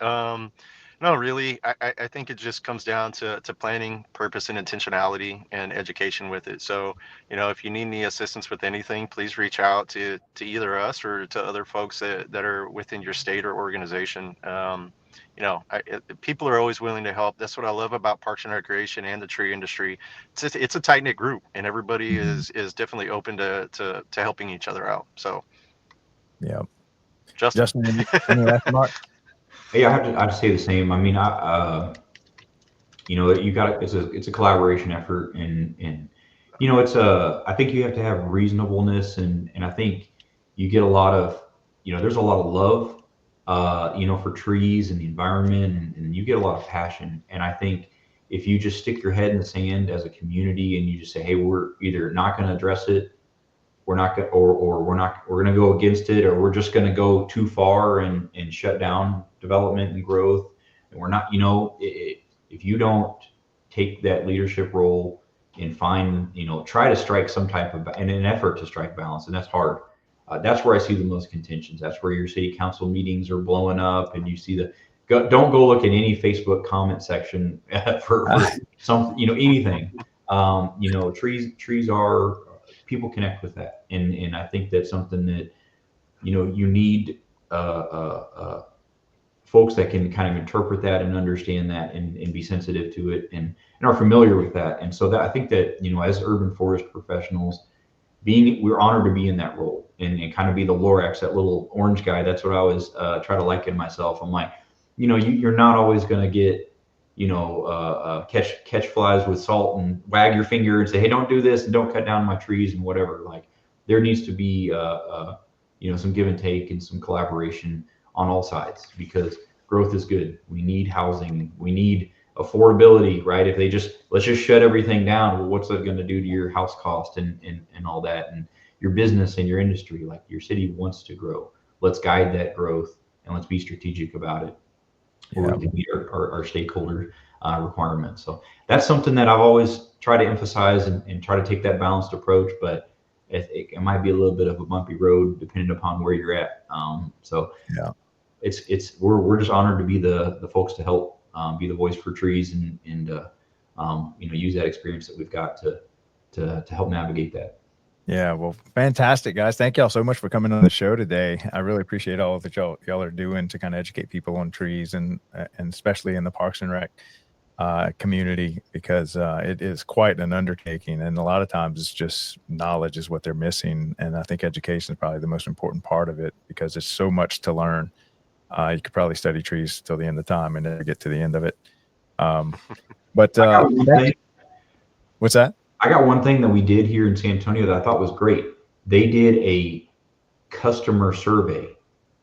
No, really, I think it just comes down to planning, purpose, and intentionality, and education with it. So, if you need any assistance with anything, please reach out to either us or to other folks that are within your state or organization. People are always willing to help. That's what I love about Parks and Recreation and the tree industry. It's a tight knit group, and everybody is definitely open to helping each other out. So, yeah, Justin, any last remarks? Yeah, I'd say the same. I mean, you got it's a collaboration effort, and I think you have to have reasonableness, and I think you get a lot of, there's a lot of love, for trees and the environment, and you get a lot of passion. And I think if you just stick your head in the sand as a community and you just say, hey, we're either not going to address it, we're not going, or we're going to go against it, or we're just going to go too far and shut down development and growth, and we're not, if you don't take that leadership role and find, try to strike some type of, in an effort to strike balance, and that's hard. That's where I see the most contentions. That's where your city council meetings are blowing up, and you see don't go look at any Facebook comment section for some, anything. Trees are, people connect with that, and I think that's something that you need folks that can kind of interpret that and understand that, and be sensitive to it, and are familiar with that. And so that I think that as urban forest professionals, we're honored to be in that role, and kind of be the Lorax, that little orange guy. That's what I always try to liken myself. I'm like, you're not always going to get catch flies with salt and wag your finger and say, hey, don't do this and don't cut down my trees and whatever. Like, there needs to be some give and take and some collaboration on all sides, because growth is good. We need housing, we need affordability, right? If let's just shut everything down, well, what's that going to do to your house cost and all that, and your business and your industry? Like, your city wants to grow. Let's guide that growth, and let's be strategic about it. We can meet our stakeholder requirements. So that's something that I've always tried to emphasize, and try to take that balanced approach, but it might be a little bit of a bumpy road depending upon where you're at. We're just honored to be the folks to help be the voice for trees, and use that experience that we've got to help navigate that. Yeah, well, fantastic, guys. Thank y'all so much for coming on the show today. I really appreciate all that y'all are doing to kind of educate people on trees, and especially in the Parks and Rec community, because it is quite an undertaking, and a lot of times it's just knowledge is what they're missing. And I think education is probably the most important part of it, because there's so much to learn. You could probably study trees till the end of time and never get to the end of it. What's that? I got one thing that we did here in San Antonio that I thought was great. They did a customer survey.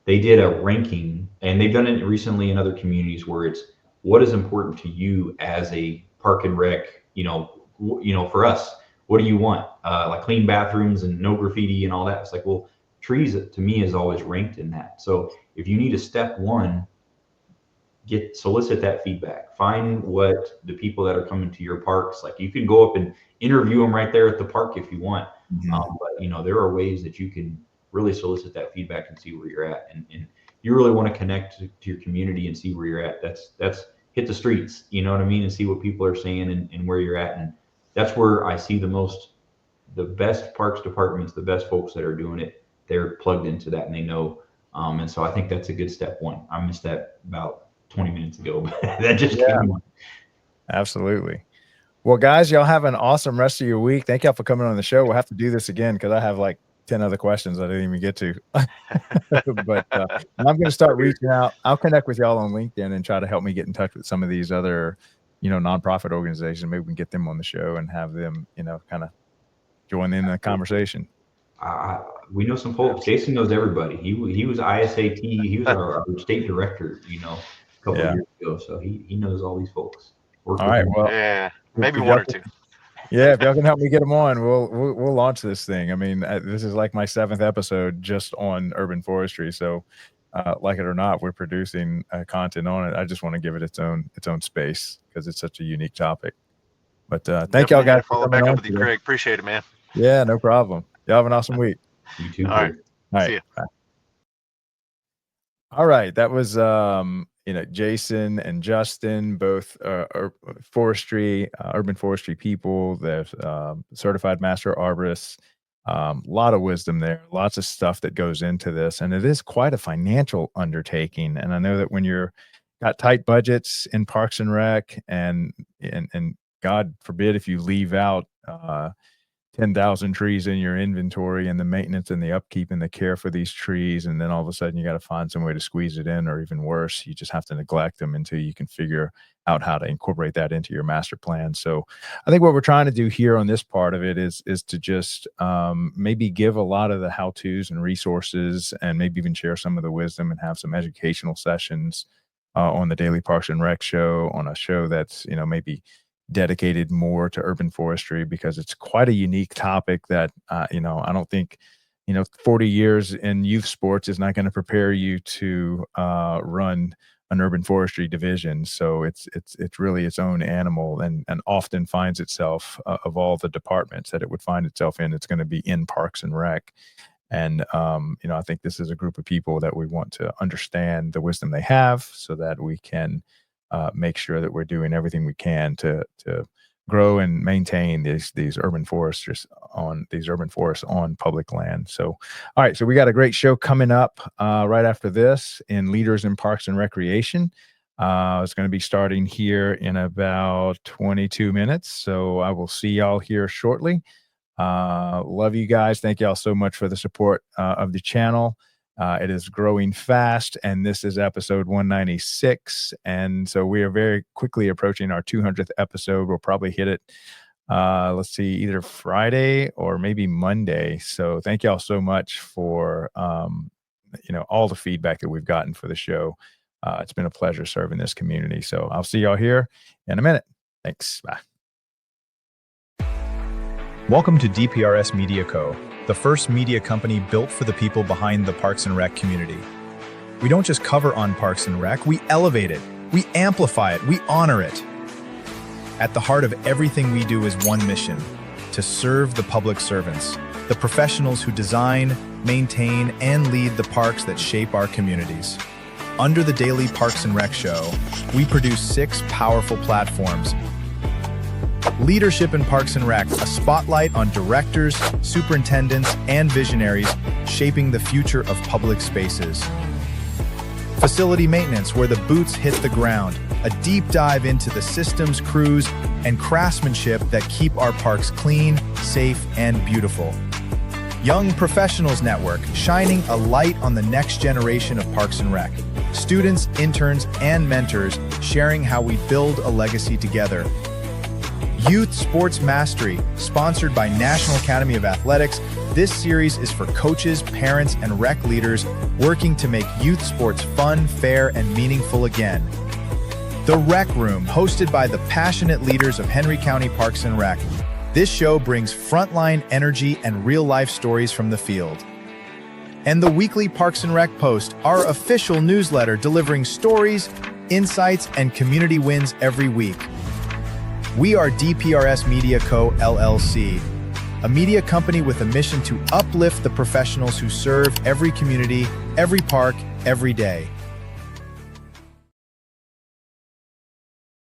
They did a ranking, and they've done it recently in other communities, where it's what is important to you as a park and rec. For us, what do you want? Like clean bathrooms and no graffiti and all that. It's like, well, trees to me is always ranked in that. So if you need a step one, solicit that feedback. Find what the people that are coming to your parks, like, you can go up and interview them right there at the park if you want. But there are ways that you can really solicit that feedback and see where you're at, and you really want to connect to your community and see where you're at. That's hit the streets, you know what I mean, and see what people are saying, and where you're at. And that's where I see the best parks departments, the best folks that are doing it. They're plugged into that, and they know. And so I think that's a good step one. I missed that about 20 minutes ago, but that just came on. Absolutely. Well, guys, y'all have an awesome rest of your week. Thank y'all for coming on the show. We'll have to do this again, because I have like 10 other questions I didn't even get to. But I'm going to start reaching out. I'll connect with y'all on LinkedIn and try to help me get in touch with some of these other, nonprofit organizations. Maybe we can get them on the show and have them, kind of join in the conversation. We know some folks. Jason knows everybody. He was ISAT. He was our state director, a couple of years ago. So he knows all these folks. All right. Well, yeah, maybe one or two. Yeah, if y'all can help me get them on, we'll launch this thing. I mean, this is like my 7th episode just on urban forestry. So, like it or not, we're producing content on it. I just want to give it its own space, because it's such a unique topic. But thank y'all guys. Follow back up with you, Craig. Appreciate it, man. Yeah, no problem. Y'all have an awesome week. You too. All right. See you. All right. That was Jason and Justin, both forestry, urban forestry people. There's certified master arborists. A lot of wisdom there, lots of stuff that goes into this, and it is quite a financial undertaking. And I know that when you're got tight budgets in Parks and Rec, and God forbid if you leave out 10,000 trees in your inventory, and the maintenance and the upkeep and the care for these trees, and then all of a sudden you got to find some way to squeeze it in, or even worse, you just have to neglect them until you can figure out how to incorporate that into your master plan. So I think what we're trying to do here on this part of it is to just maybe give a lot of the how-tos and resources, and maybe even share some of the wisdom, and have some educational sessions on the Daily Parks and Rec show, on a show that's maybe dedicated more to urban forestry, because it's quite a unique topic that I don't think 40 years in youth sports is not going to prepare you to run an urban forestry division. So it's really its own animal, and often finds itself of all the departments that it would find itself in, it's going to be in Parks and Rec. And I think this is a group of people that we want to understand the wisdom they have, so that we can make sure that we're doing everything we can to grow and maintain these urban forests on public land. So, all right, so we got a great show coming up right after this in Leaders in Parks and Recreation. It's going to be starting here in about 22 minutes. So I will see y'all here shortly. Love you guys. Thank y'all so much for the support of the channel. It is growing fast, and this is episode 196. And so we are very quickly approaching our 200th episode. We'll probably hit it, let's see, either Friday or maybe Monday. So thank y'all so much for, all the feedback that we've gotten for the show. It's been a pleasure serving this community. So I'll see y'all here in a minute. Thanks. Bye. Welcome to DPRS Media Co., the first media company built for the people behind the Parks and Rec community. We don't just cover on Parks and Rec, we elevate it, we amplify it, we honor it. At the heart of everything we do is one mission: to serve the public servants, the professionals who design, maintain, and lead the parks that shape our communities. Under the Daily Parks and Rec show, we produce 6 powerful platforms. Leadership in Parks and Rec, a spotlight on directors, superintendents, and visionaries shaping the future of public spaces. Facility maintenance, where the boots hit the ground, a deep dive into the systems, crews, and craftsmanship that keep our parks clean, safe, and beautiful. Young Professionals Network, shining a light on the next generation of Parks and Rec. Students, interns, and mentors sharing how we build a legacy together. Youth Sports Mastery, sponsored by National Academy of Athletics. This series is for coaches, parents, and rec leaders working to make youth sports fun, fair, and meaningful again. The Rec Room, hosted by the passionate leaders of Henry County Parks and Rec. This show brings frontline energy and real-life stories from the field. And the weekly Parks and Rec Post, our official newsletter delivering stories, insights, and community wins every week. We are DPRS Media Co., LLC, a media company with a mission to uplift the professionals who serve every community, every park, every day.